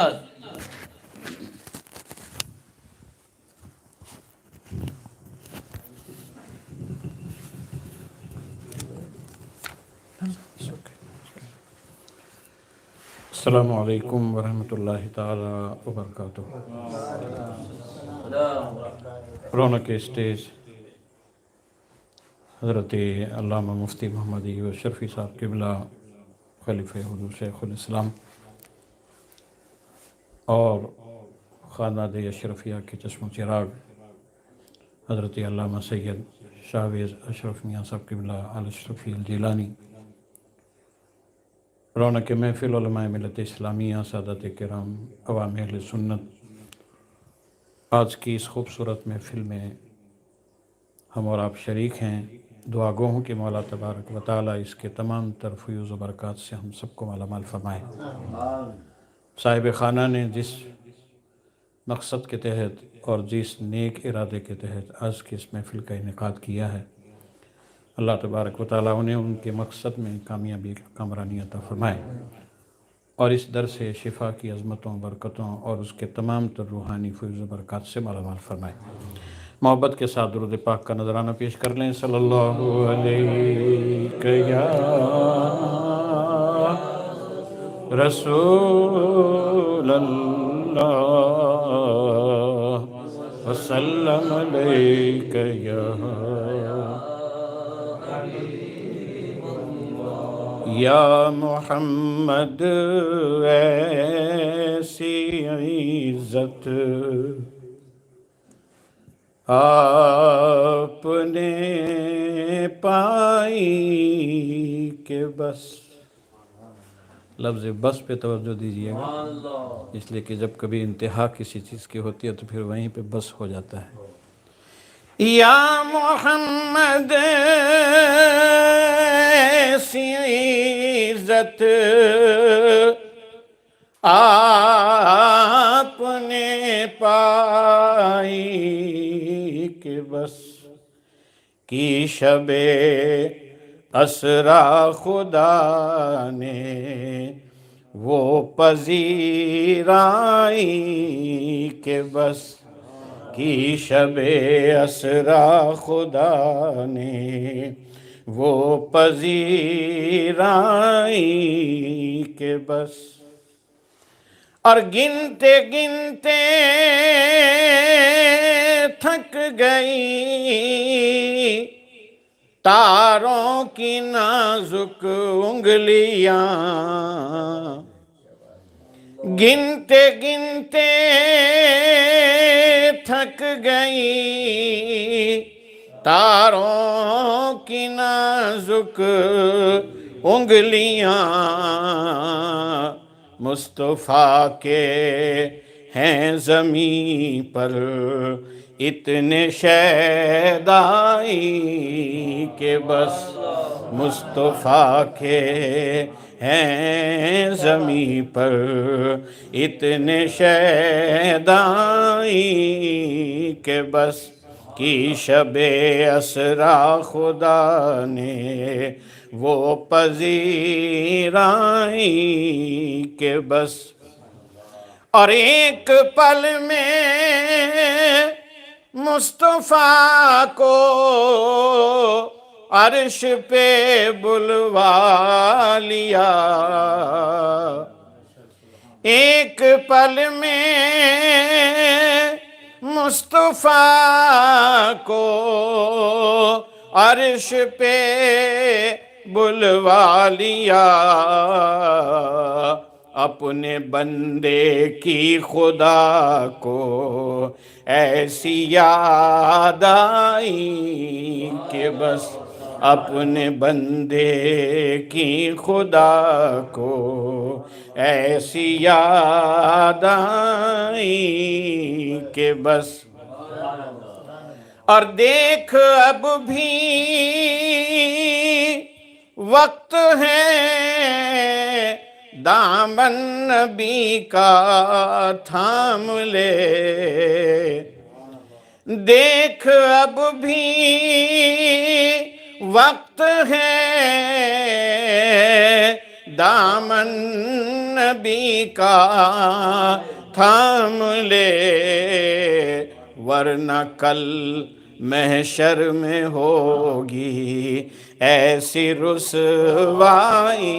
السلام علیکم ورحمۃ اللہ تعالی وبرکاتہ۔ رونق اسٹیج حضرت علامہ مفتی محمد شرفی صاحب قبلہ خلیفہ حضور شیخ الاسلام اور خاندان اشرفیہ کے چشم و چراغ حضرت علامہ سید شاہویز اشرف میاں صاحب قبلہ الاشرفی الجیلانی، رونق محفل علماء ملت اسلامیہ، سادات کرام، عوام اہل سنت، آج کی اس خوبصورت محفل میں ہم اور آپ شریک ہیں۔ دعا گو ہوں کہ مولا تبارک و تعالی اس کے تمام تر فیوز و برکات سے ہم سب کو مالا مال فرمائے۔ صاحب خانہ نے جس مقصد کے تحت اور جس نیک ارادے کے تحت آج کی اس محفل کا انعقاد کیا ہے، اللہ تبارک و تعالیٰ انہیں ان کے مقصد میں کامیابی کامرانی عطا فرمائے اور اس در سے شفا کی عظمتوں، برکتوں اور اس کے تمام تر روحانی فیض و برکات سے مالا مال فرمائے۔ محبت کے ساتھ درود پاک کا نذرانہ پیش کر لیں۔ صلی اللہ علیہ یا رسول اللہ وسلم علیک یا محمد، ایسی عزت آپ نے پائی کہ بس، لفظ بس پہ توجہ دیجیے گا، اس لیے کہ جب کبھی انتہا کسی چیز کی ہوتی ہے تو پھر وہیں پہ بس ہو جاتا ہے۔ یا محمد، ایسی عزت آپ نے پائی کہ بس، کی شب اسریٰ خدا نے وہ پذیرائی کہ بس، کی شب اسریٰ خدا نے وہ پذیرائی کہ بس، اور گنتے گنتے تھک گئی تاروں کی نازک انگلیاں، گنتے گنتے تھک گئی تاروں کی نازک انگلیاں، مصطفیٰ کے ہیں زمین پر اتنے شیدائی کہ بس، مصطفیٰ کے ہیں زمین پر اتنے شیدائی کہ بس، کی شب اسریٰ خدا نے وہ پذیرائی کہ بس، اور ایک پل میں مصطفیٰ کو عرش پہ بلوا لیا، ایک پل میں مصطفیٰ کو عرش پہ بلوا لیا، اپنے بندے کی خدا کو ایسی یاد آئی کہ بس، اپنے بندے کی خدا کو ایسی یاد آئی کہ بس، اور دیکھ اب بھی وقت ہے دامن نبی کا تھام لے، دیکھ اب بھی وقت ہے دامن نبی کا تھام لے، ورنہ کل محشر میں ہوگی ایسی رسوائی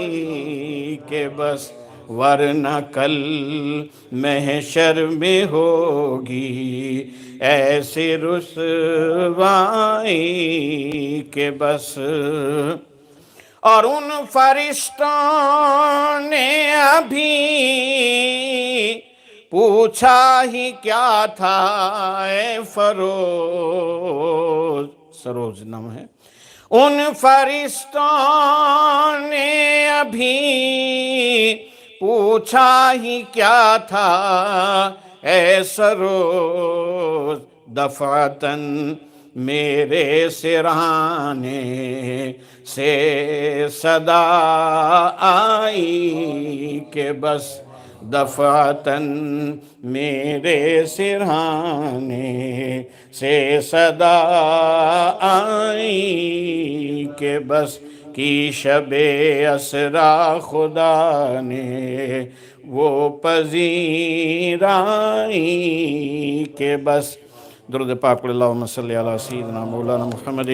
کہ بس، ورنہ کل محشر میں ہوگی ایسی رسوائی کہ بس۔ اور ان فرشتوں نے ابھی پوچھا ہی کیا تھا اے فروز، سروز نام ہے، ان فرشتوں نے ابھی پوچھا ہی کیا تھا اے سروز، دفعتاً میرے سرہانے سے صدا آئی کہ بس، دفعتاً میرے سرہانے سے صدا آئی کہ بس، کی شب اسرا خدا نے وہ پذیرائی کہ بس۔ درود پاک پڑھ، اللہم صلی علی سیدنا مولانا محمد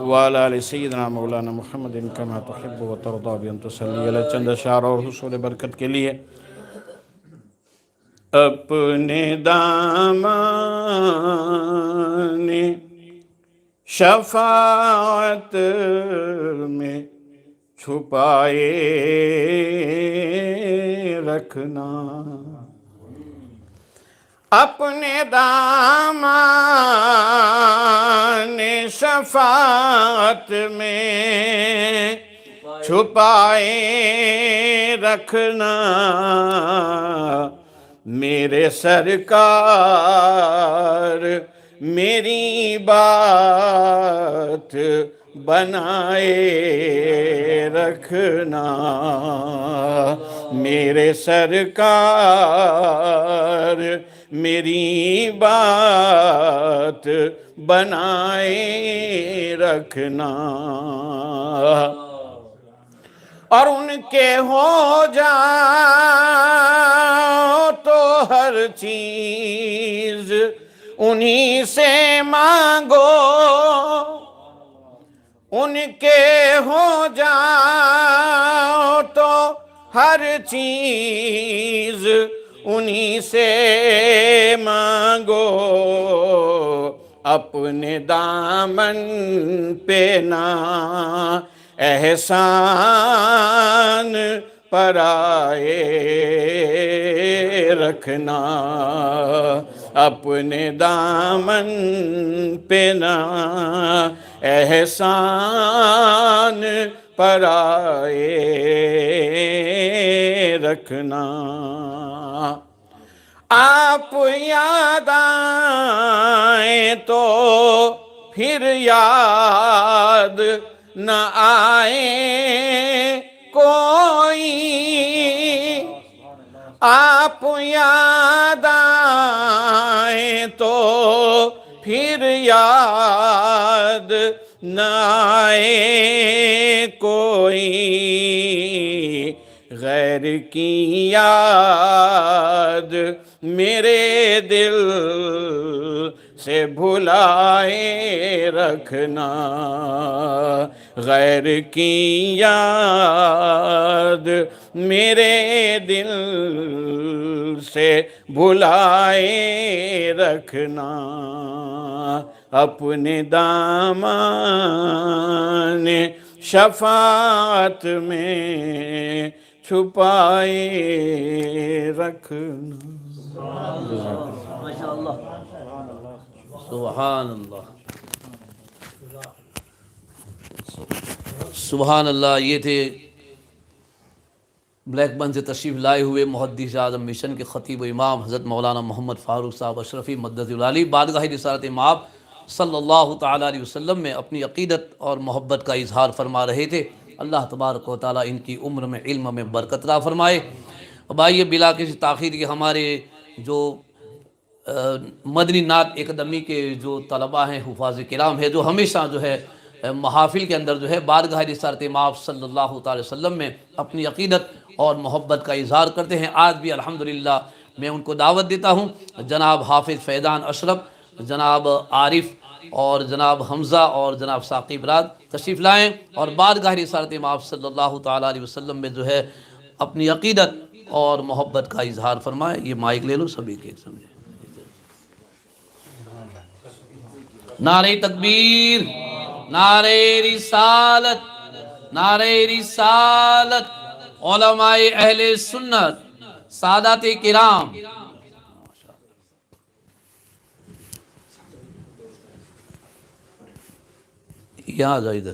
وعلی آل سیدنا مولانا محمد کما تحب و ترضی بان تصلی علی۔ چند اشعار اور حصول برکت کے لیے۔ اپنے دامان شفاعت میں چھپائے رکھنا، اپنے دامان شفاعت میں چھپائے رکھنا، میرے سرکار میری بات بنائے رکھنا، میرے سرکار میری بات بنائے رکھنا، اور ان کے ہو جاؤ تو ہر چیز انہی سے مانگو، ان کے ہو جاؤ تو ہر چیز انہی سے مانگو، اپنے دامن پہ نہ احسان پرائے رکھنا، اپنے دامن پہ نہ احسان پرائے رکھنا، آپ یاد آئیں تو پھر یاد نہ آئے کوئی، آپ یاد آئیں تو پھر یاد نہ آئے کوئی، غیر کی یاد میرے دل سے بھلائے رکھنا، غیر کی یاد میرے دل سے بھلائے رکھنا، اپنے دامان شفاعت میں چھپائے رکھنا۔ ماشاءاللہ، سبحان اللہ، سبحان اللہ۔ یہ تھے بلیک بن سے تشریف لائے ہوئے محدث اعظم مشن کے خطیب و امام حضرت مولانا محمد فاروق صاحب اشرفی مدد العلی، بارگاہ رسالت مآب صلی اللہ تعالیٰ علیہ وسلم میں اپنی عقیدت اور محبت کا اظہار فرما رہے تھے۔ اللہ تبارک و تعالیٰ ان کی عمر میں علم میں برکت عطا فرمائے۔ اب آئیے بلا کسی تاخیر کے ہمارے جو مدنی نعت اکیڈمی کے جو طلباء ہیں، حفاظ کرام ہیں، جو ہمیشہ جو ہے محافل کے اندر جو ہے بارگاہ رسالت مآب صلی اللہ تعالی وسلم میں اپنی عقیدت اور محبت کا اظہار کرتے ہیں۔ آج بھی الحمدللہ میں ان کو دعوت دیتا ہوں، جناب حافظ فیضان اشرف، جناب عارف اور جناب حمزہ اور جناب ثاقب راز تشریف لائیں اور بارگاہ رسالت مآب صلی اللہ تعالیٰ علیہ وسلم میں جو ہے اپنی عقیدت اور محبت کا اظہار فرمائیں۔ یہ مائک لے لو سبھی کے سمجھے۔ نعرہ تکبیر، نعرہ رسالت، نعرہ رسالت، علماء اہل سنت، سادات کرام۔ یہاں جا ادھر۔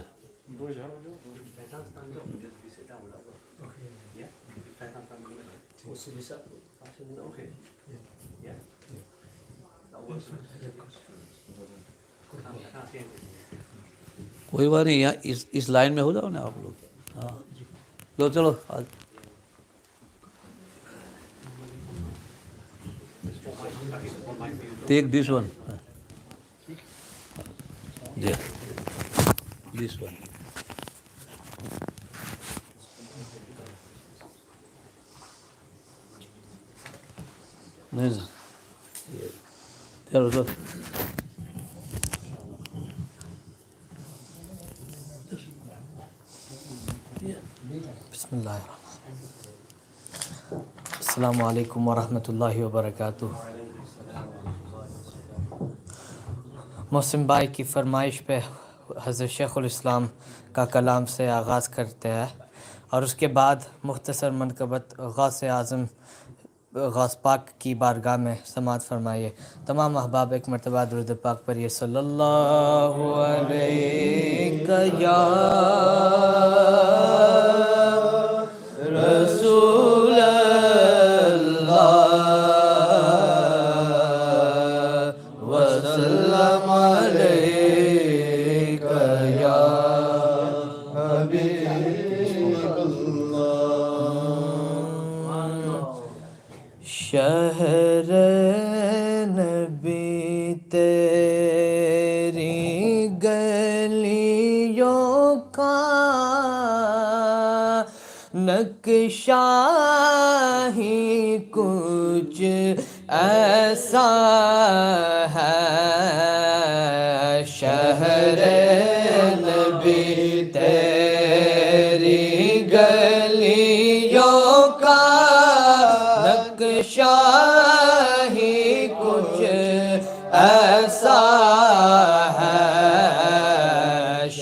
کوئی بات نہیں، یہاں اس لائن میں ہو جاؤ نا آپ لوگ۔ ہاں لو چلو آج۔ ٹیک دس ون، دس ون۔ نہیں چلو چلو۔ بسم اللہ السلام علیکم ورحمۃ اللہ وبرکاتہ۔ محسن بھائی کی فرمائش پہ حضرت شیخ الاسلام کا کلام سے آغاز کرتے ہیں اور اس کے بعد مختصر منقبت غوث اعظم غوث پاک کی بارگاہ میں سماعت فرمائیے۔ تمام احباب ایک مرتبہ درود پاک پڑھیے۔ صلی اللہ علیہ یا رسول اللہ وسلم علیک یا حبیب اللہ۔ شہر نبی تیری گلیوں کا نقشہ ہی کچھ ایسا ہے۔ شہر نبی تیری گلیوں کا نقشہ ہی کچھ ایسا ہے۔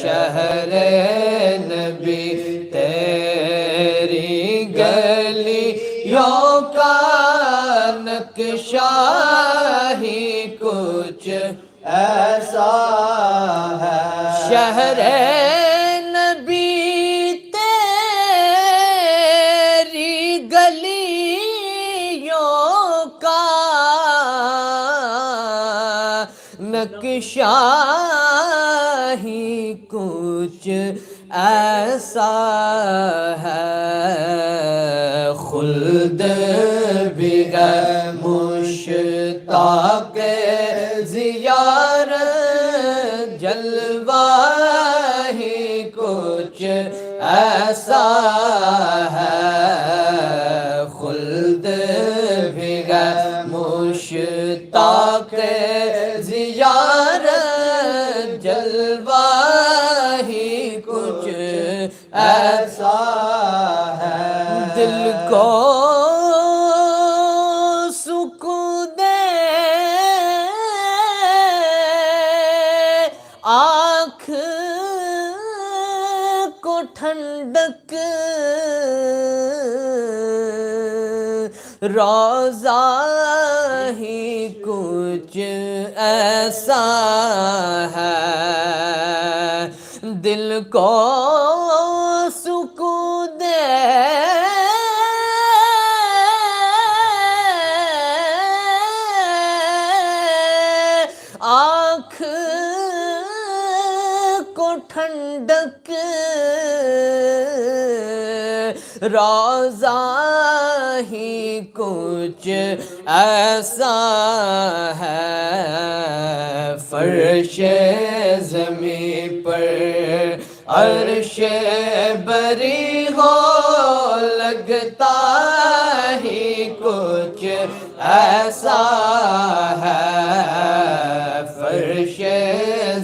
شہر نبی تیری گلیوں کا نقشہ ہی کچھ ایسا ہے۔ شہر نبی تیری گلیوں کا نقشہ ہی کچھ ایسا ہے۔ خلد بھی ہے مشتاق زیارت، جلوہ ہی کچھ ایسا ہے۔ خلد بھی ہے مشتاق زیارت، جلوہ ہی کچھ ایسا ہے۔ دل کو سکون دے، آنکھ کو ٹھنڈک، روضہ ہی کچھ ایسا ہے۔ دل کو سکون دے، آنکھ کو ٹھنڈک، روضہ ہی کچھ ایسا ہے، فرش زمین پر عرش بری ہو لگتا ہی کچھ ایسا ہے، فرش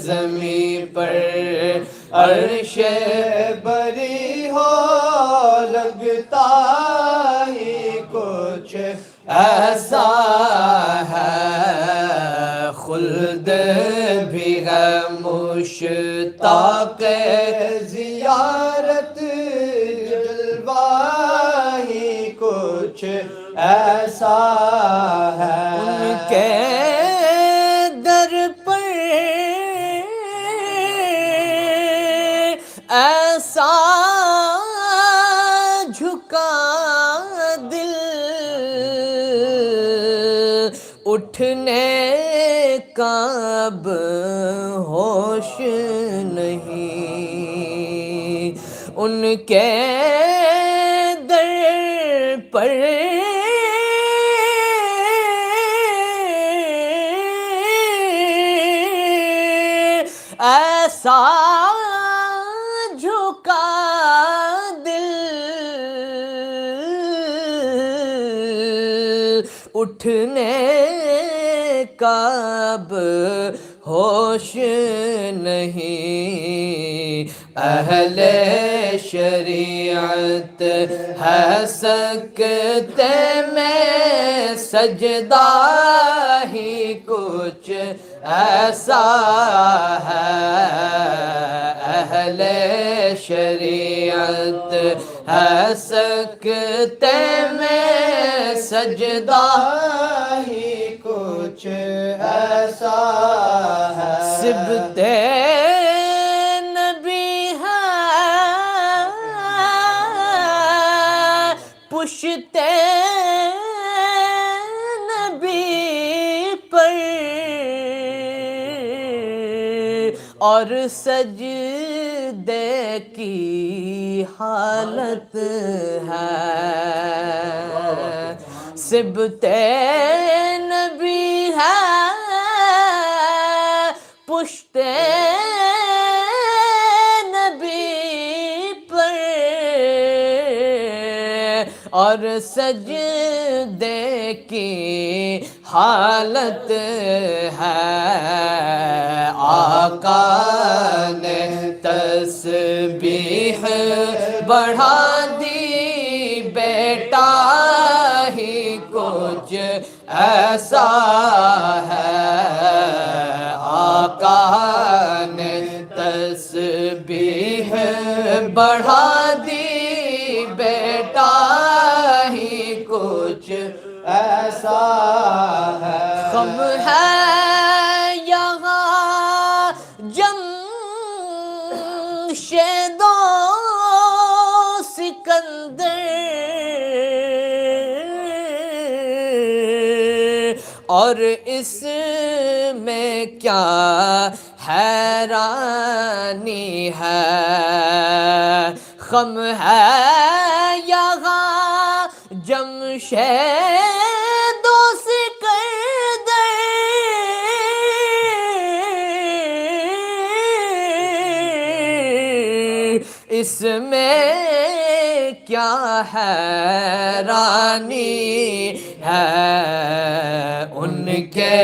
زمین پر عرش بری ہو لگتا ہی کچھ ایسا ہے، خلد بھی ہے مشتاق زیارت، جلوہ ہی کچھ ایسا ہے، ان کے در پر ایسا جھکا دل، اٹھنے کا اب ہوش نہیں، ان کے در پر ایسا جھکا دل، اٹھنے کا اب ہوش نہیں، اہل شریعت ہے سکتے میں سجدہ ہی کچھ ایسا ہے، اہل شریعت ہے سکتے میں سجدہ ہی کچھ ایسا ہے، سبت نبی ہے پشت نبی پر، اور سجدے کی حالت ہے، سبت نبی ہے پشت نبی پر، اور سجدے کی حالت ہے، آقا نے تسبیح بڑھا دی، بیٹا ہی کچھ ایسا ہے، آقا نے تسبیح بڑھا دی، بیٹا ہی کچھ ایسا ہے، غم ہے یہاں جمشید و سکندر، اور اس میں کیا حیرانی ہے، غم ہے یہاں جمشید و سکندر، اس میں کیا حیرانی ہے، ان کے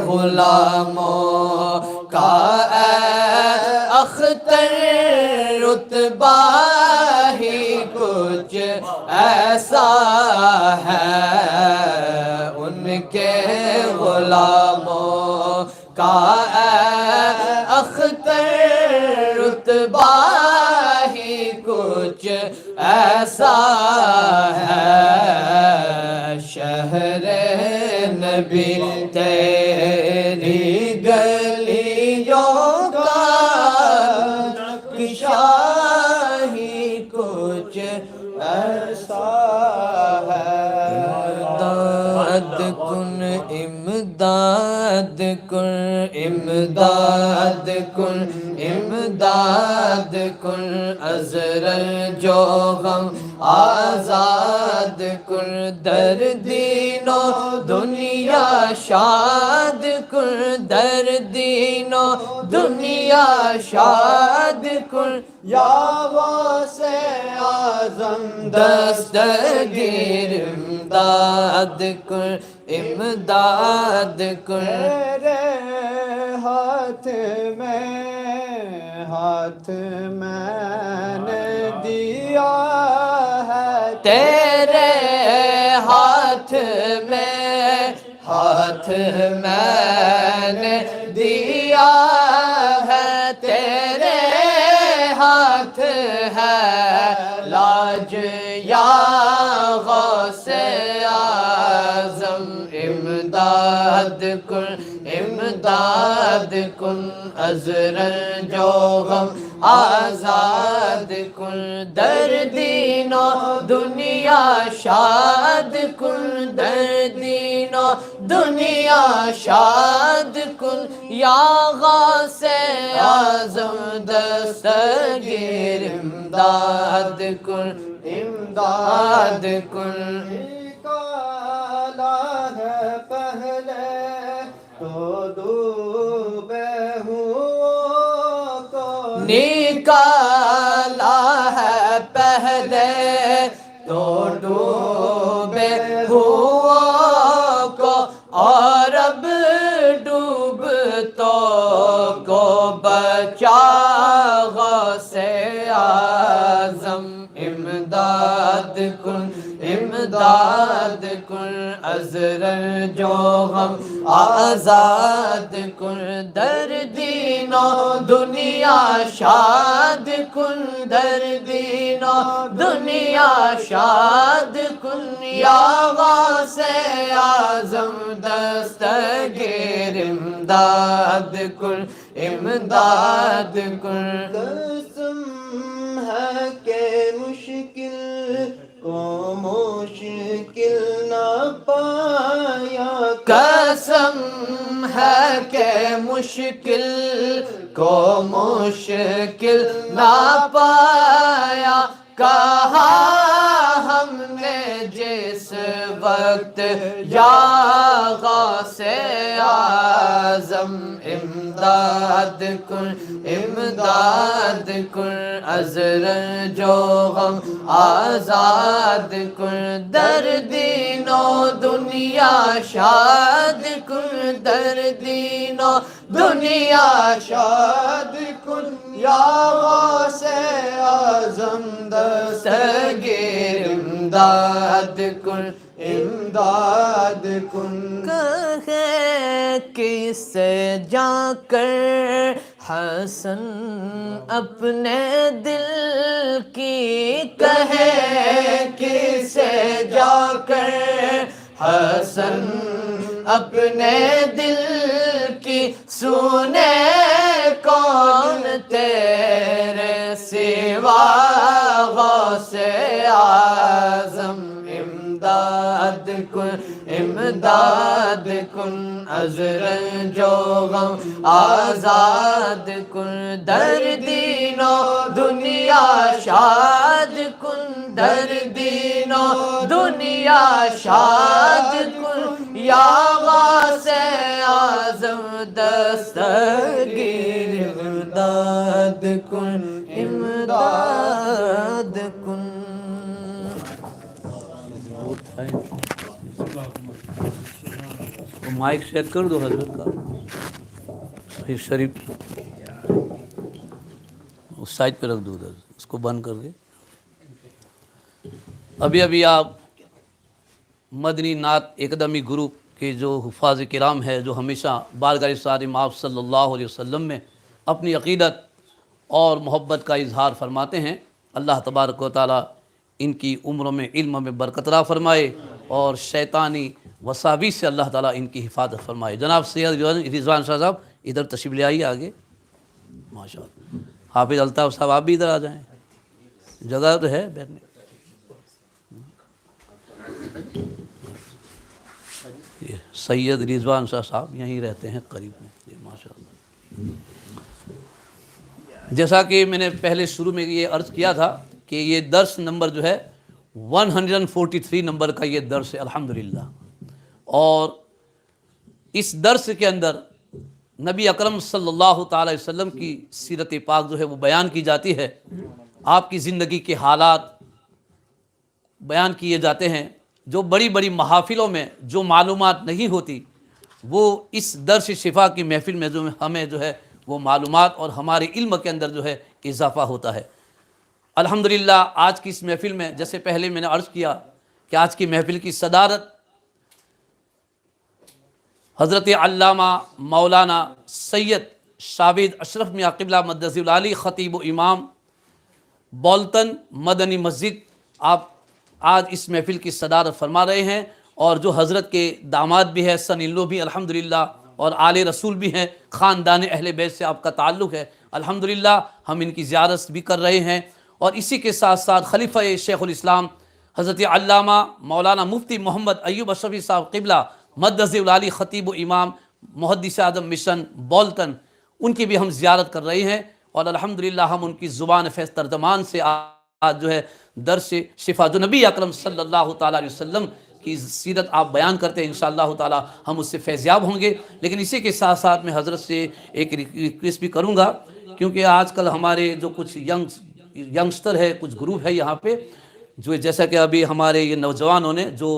غلاموں کا اختر رتبہ ہی کچھ ایسا ہے، ان کے غلاموں کا اختر رتبہ ہی کچھ ایسا ہے، شہر نبی تیری گلیوں کا نقشہ ہی کچھ ایسا ہے، امداد کن امداد کن امداد کن امداد کن، ازرل جو غم آزاد کن در دین و دنیا شاد کن در دین و دنیا شاد کن یا غوث اعظم دستگیر امداد کن امداد کن تیرے ہاتھ میں نے دیا ہے تیرے ہاتھ میں نے دیا ہے تیرے ہاتھ ہے لاج یا غوث اعظم امداد کن ازرل جو غم آزاد کن در دین و دنیا شاد کن در دین و دنیا شاد کن یا غوث اعظم دستگیر امداد کن امداد کن نکالا ہے پہلے تو ڈوبے ہوں کو نکالا ہے پہلے تو ڈوبے ہوں کو اور اب ڈوبتوں کو بچا غوث اعظم امداد کن ازرل جو غم آزاد کن در دین و دنیا شاد کن در دین و دنیا شاد کن یا غوث اعظم دستگیر امداد کن امداد کن قسم ہے کہ مشکل کو مشکل نہ پایا قسم ہے کہ مشکل کو مشکل نہ پایا کہا ہم نے جس وقت یا غوث اعظم امداد کن ازرل جو غم آزاد کن در دین و دنیا شاد کن در دین و دنیا شاد کن یا غوث اعظم دستگیر امداد کن امداد کن کہے کس سے جا کر حسن اپنے دل کی کہے کس سے جا کر حسن اپنے دل کی سنے کون تیرے سوا غوث اعظم امداد کن ازرل جو غم آزاد کن در دین و دنیا شاد کن در دین و دنیا شاد کن یا غوث اعظم دستگیر امداد کن امداد کن مائک چیک کر دو حضرت کا شریف اس سائڈ پہ رکھ دو ادھر اس کو بند کر دے ابھی آپ مدنی نعت اکیڈمی گروپ کے جو حفاظ کرام ہے جو ہمیشہ بارگاہ رسالت مآب صلی اللہ علیہ وسلم میں اپنی عقیدت اور محبت کا اظہار فرماتے ہیں اللہ تبارک و تعالیٰ ان کی عمروں میں علم میں برکت عطا فرمائے اور شیطانی وساوس سے اللہ تعالیٰ ان کی حفاظت فرمائے۔ جناب سید رضوان شاہ صاحب ادھر تشریف لے آئیے آگے، ماشاء اللہ۔ حافظ الطاف صاحب آپ بھی ادھر آ جائیں، جگہ تو ہے بیٹھنے۔ یہ سید رضوان شاہ صاحب یہیں رہتے ہیں قریب میں، ماشاء اللہ۔ جیسا کہ میں نے پہلے شروع میں یہ عرض کیا تھا کہ یہ درس نمبر جو ہے 143 نمبر کا یہ درس ہے الحمدللہ۔ اور اس درس کے اندر نبی اکرم صلی اللہ تعالی علیہ وسلم کی سیرت پاک جو ہے وہ بیان کی جاتی ہے، آپ کی زندگی کے حالات بیان کیے جاتے ہیں۔ جو بڑی بڑی محافلوں میں جو معلومات نہیں ہوتی وہ اس درس شفا کی محفل میں جو ہمیں جو ہے وہ معلومات اور ہمارے علم کے اندر جو ہے اضافہ ہوتا ہے۔ الحمدللہ آج کی اس محفل میں جیسے پہلے میں نے عرض کیا کہ آج کی محفل کی صدارت حضرت علامہ مولانا سید شاوید اشرف میاں قبلہ مدظ العالی خطیب و امام بولتن مدنی مسجد آپ آج اس محفل کی صدارت فرما رہے ہیں، اور جو حضرت کے داماد بھی ہے، سن ان لو بھی الحمدللہ، اور آل رسول بھی ہیں، خاندان اہل بیت سے آپ کا تعلق ہے الحمدللہ، ہم ان کی زیارت بھی کر رہے ہیں۔ اور اسی کے ساتھ ساتھ خلیفہ شیخ الاسلام حضرت علامہ مولانا مفتی محمد ایوب اشرفی صاحب قبلہ مدظ العالی خطیب و امام محدث اعظم مشن بولتن، ان کی بھی ہم زیارت کر رہے ہیں، اور الحمدللہ ہم ان کی زبان فیض ترجمان سے آج جو ہے درس شفا جو نبی اکرم صلی اللہ تعالیٰ علیہ وسلم کی سیرت آپ بیان کرتے ہیں، انشاءاللہ تعالیٰ ہم اس سے فیضیاب ہوں گے۔ لیکن اسی کے ساتھ ساتھ میں حضرت سے ایک ریکویسٹ بھی کروں گا، کیونکہ آج کل ہمارے جو کچھ ینگسٹر ہے، کچھ گروپ ہے یہاں پہ، جو جیسا کہ ابھی ہمارے یہ نوجوانوں نے جو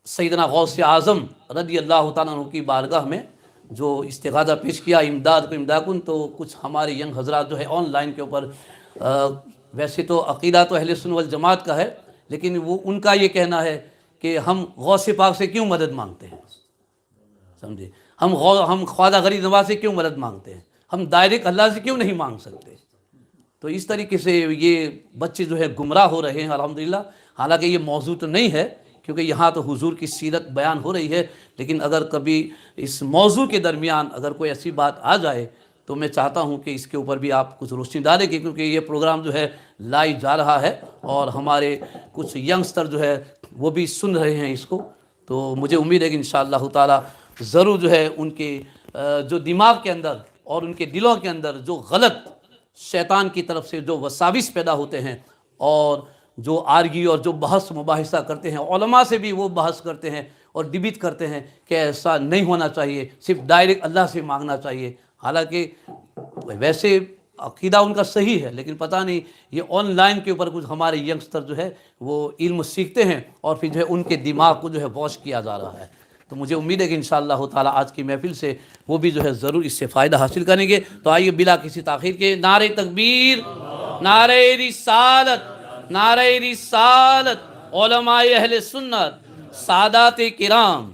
سیدنا غوث اعظم رضی اللہ تعالیٰ عنہ کی بارگاہ میں جو استغاثہ پیش کیا، امداد کو امداکن، تو کچھ ہمارے ینگ حضرات جو ہے آن لائن کے اوپر ویسے تو عقیدہ تو اہل سنت والجماعت کا ہے، لیکن وہ ان کا یہ کہنا ہے کہ ہم غوث پاک سے کیوں مدد مانگتے ہیں، سمجھے، ہم خواجہ غریب نواز سے کیوں مدد مانگتے ہیں، ہم ڈائریکٹ اللہ سے کیوں نہیں مانگ سکتے؟ تو اس طریقے سے یہ بچے جو ہے گمراہ ہو رہے ہیں الحمدللہ۔ حالانکہ یہ موضوع تو نہیں ہے، کیونکہ یہاں تو حضور کی سیرت بیان ہو رہی ہے، لیکن اگر کبھی اس موضوع کے درمیان اگر کوئی ایسی بات آ جائے تو میں چاہتا ہوں کہ اس کے اوپر بھی آپ کچھ روشنی ڈالیں گے، کیونکہ یہ پروگرام جو ہے لائیو جا رہا ہے اور ہمارے کچھ ینگسٹر جو ہے وہ بھی سن رہے ہیں اس کو، تو مجھے امید ہے کہ انشاءاللہ تعالی ضرور جو ہے ان کے جو دماغ کے اندر اور ان کے دلوں کے اندر جو غلط شیطان کی طرف سے جو وساوس پیدا ہوتے ہیں، اور جو آرگی اور جو بحث مباحثہ کرتے ہیں، علماء سے بھی وہ بحث کرتے ہیں اور ڈبیٹ کرتے ہیں کہ ایسا نہیں ہونا چاہیے، صرف ڈائریکٹ اللہ سے مانگنا چاہیے۔ حالانکہ ویسے عقیدہ ان کا صحیح ہے، لیکن پتہ نہیں یہ آن لائن کے اوپر کچھ ہمارے ینگسٹر جو ہے وہ علم سیکھتے ہیں اور پھر جو ہے ان کے دماغ کو جو ہے واش کیا جا رہا ہے۔ تو مجھے امید ہے کہ انشاءاللہ تعالی آج کی محفل سے وہ بھی جو ہے ضرور اس سے فائدہ حاصل کریں گے۔ تو آئیے بلا کسی تاخیر کے نعرہ تکبیر، نعرہ رسالت، نعرہ رسالت، علماء اہل سنت، سادات کرام۔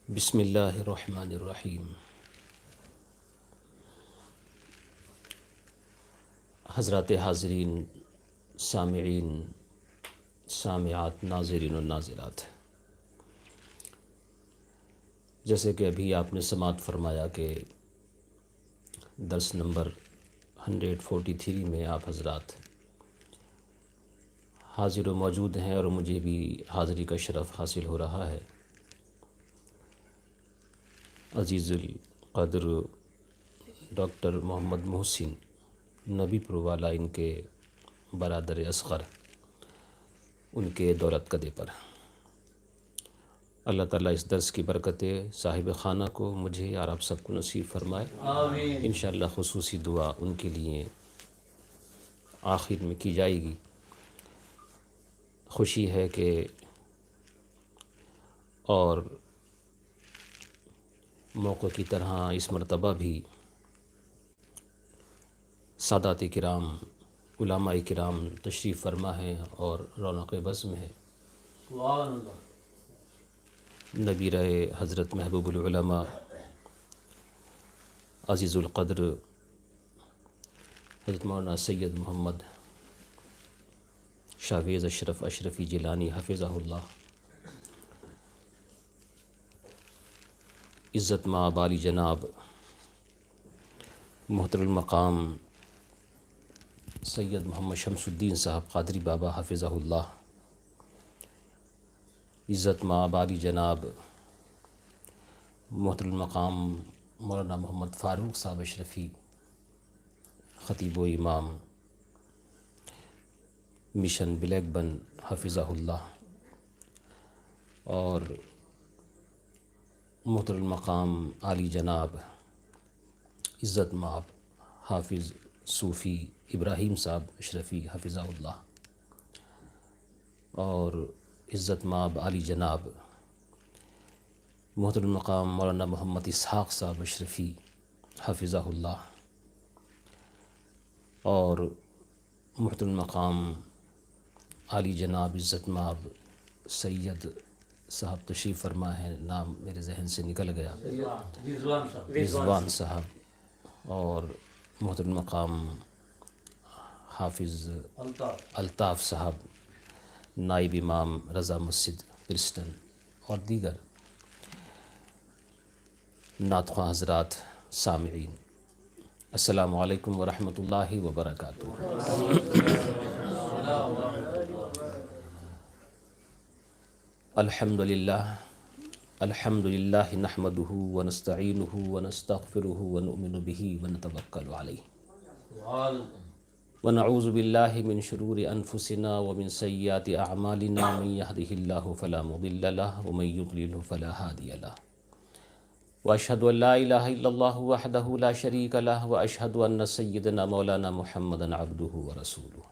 بسم اللہ الرحمن الرحیم۔ حضرات حاضرین، سامعین، سامعات، ناظرین و ناظرات، جیسے کہ ابھی آپ نے سماعت فرمایا کہ درس نمبر 143 میں آپ حضرات حاضر و موجود ہیں، اور مجھے بھی حاضری کا شرف حاصل ہو رہا ہے۔ عزیز القدر ڈاکٹر محمد محسن نبی پر والا ان کے برادر اصغر، ان کے دولت قدے پر اللہ تعالیٰ اس درس کی برکتیں صاحب خانہ کو، مجھے اور آپ سب کو نصیب فرمائے۔ آمین۔ انشاءاللہ خصوصی دعا ان کے لیے آخر میں کی جائے گی۔ خوشی ہے کہ اور موقع کی طرح اس مرتبہ بھی سادات کرام، علماء کرام تشریف فرما ہے اور رونق بزم ہے۔ سبحان اللہ۔ نبی رہے حضرت محبوب العلماء عزیز القدر حضرت مولانا سید محمد شاوید اشرف اشرفی جیلانی حفظہ اللہ عزت مآب عالی جناب محترم المقام سید محمد شمس الدین صاحب قادری بابا حفظہ اللہ، عزت مآب عالی جناب محترم المقام مولانا محمد فاروق صاحب اشرفی خطیب و امام مشن بلیک بن حفظہ اللہ، اور محترم المقام عالی جناب عزت مآب حافظ صوفی ابراہیم صاحب اشرفی حفظہ اللہ، اور عزت مآب عالی جناب محترم المقام مولانا محمد اسحاق صاحب اشرفی حفظہ اللہ، اور محترم المقام عالی جناب عزت مآب سید صاحب تشریف فرما ہے، نام میرے ذہن سے نکل گیا، رضوان صاحب، اور محترم مقام حافظ الطاف صاحب نائب امام رضا مسجد پرسٹن، اور دیگر نعت خواں حضرات سامعین، السلام علیکم ورحمۃ اللہ وبرکاتہ۔ الحمد للہ نحمدہ ونستعینہ ونستغفرہ ونؤمن بہ ونتوکل علیہ ونعوذ باللہ من شرور انفسنا ومن سیئات اعمالنا، من یہدہ اللہ فلا مضل لہ ومن یضللہ فلا ہادی لہ، واشہد ان لا الہ الا اللہ وحدہ لا شریک لہ، واشہد ان سیدنا مولانا محمدا عبدہ ورسولہ،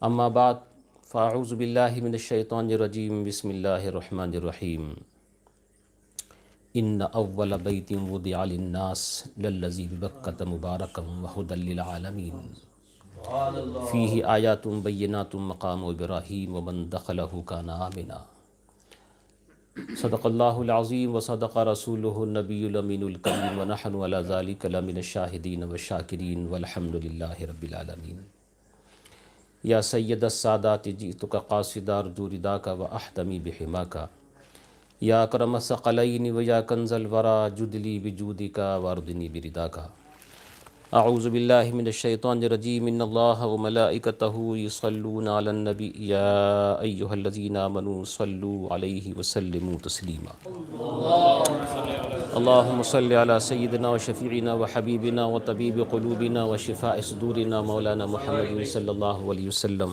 اما بعد فاعوذ باللہ من الشیطان الرجیم، بسم اللہ الرحمن الرحیم، ان اول بیت وضع للناس للذی ببکۃ مبارکا وہدی للعالمین، فیہ آیات بینات مقام ابراہیم ومن دخلہ کان آمنا، صدق اللہ العظیم وصدق رسولہ النبی الامین الکریم، ونحن علی ذلک لمن الشاہدین والشاکرین والحمد للہ رب العالمین۔ یا سید السادات جئتک قاصدا ارجو رداک واحتمی بحماک، یا اکرم الثقلین ویا کنز الورا جدلی بجودک واردنی برداک، اعوذ باللہ من الشیطان الرجیم، ان اللہ وملائکتہ یصلون علی النبی یا ایہا الذین آمنوا صلوا علیہ وسلموا تسلیما، اللہم صل علی سیدنا وشفیعنا وحبیبنا وطبیب قلوبنا وشفاء صدورنا مولانا محمد صلی اللہ علیہ وسلم۔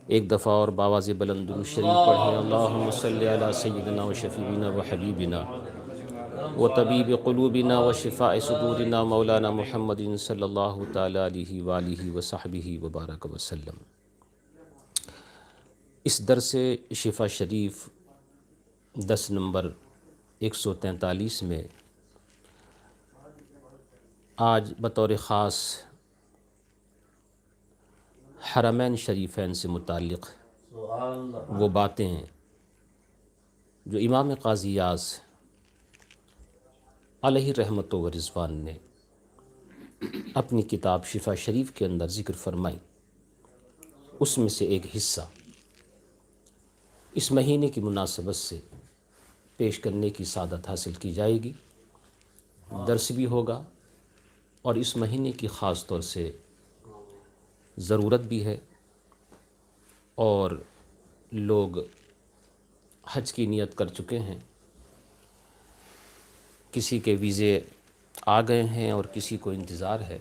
ایک دفعہ اور بآواز بلند درود شریف پڑھیں، اللہم صل علی سیدنا وشفیعنا وحبیبنا وطبیب قلوبنا وشفاء صدورنا مولانا محمد صلی اللہ تعالی علیہ وآلہ وصحبہ وبارک وسلم۔ اس درس شفا شریف 10 نمبر 143 میں آج بطور خاص حرمین شریفین سے متعلق وہ باتیں جو امام قاضی اعظم علیہ رحمت و رضوان نے اپنی کتاب شفا شریف کے اندر ذکر فرمائی، اس میں سے ایک حصہ اس مہینے کی مناسبت سے پیش کرنے کی سعادت حاصل کی جائے گی، درس بھی ہوگا، اور اس مہینے کی خاص طور سے ضرورت بھی ہے، اور لوگ حج کی نیت کر چکے ہیں، کسی کے ویزے آ گئے ہیں اور کسی کو انتظار ہے،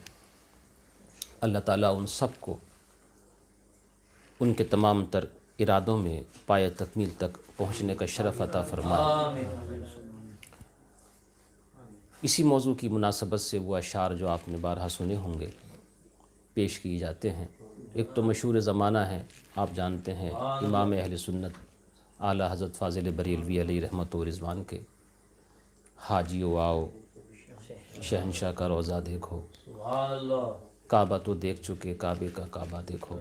اللہ تعالیٰ ان سب کو ان کے تمام تر ارادوں میں پایہ تکمیل تک پہنچنے کا شرف عطا فرمائے۔ اسی موضوع کی مناسبت سے وہ اشعار جو آپ نے بارہا سنے ہوں گے پیش کیے جاتے ہیں۔ ایک تو مشہور زمانہ ہے، آپ جانتے ہیں، امام اہل سنت اعلیٰ حضرت فاضل بریلوی علیہ رحمت و رضوان کے، حاجیو آؤ شہنشاہ کا روضہ دیکھو، کعبہ تو دیکھ چکے کعبے کا کعبہ دیکھو،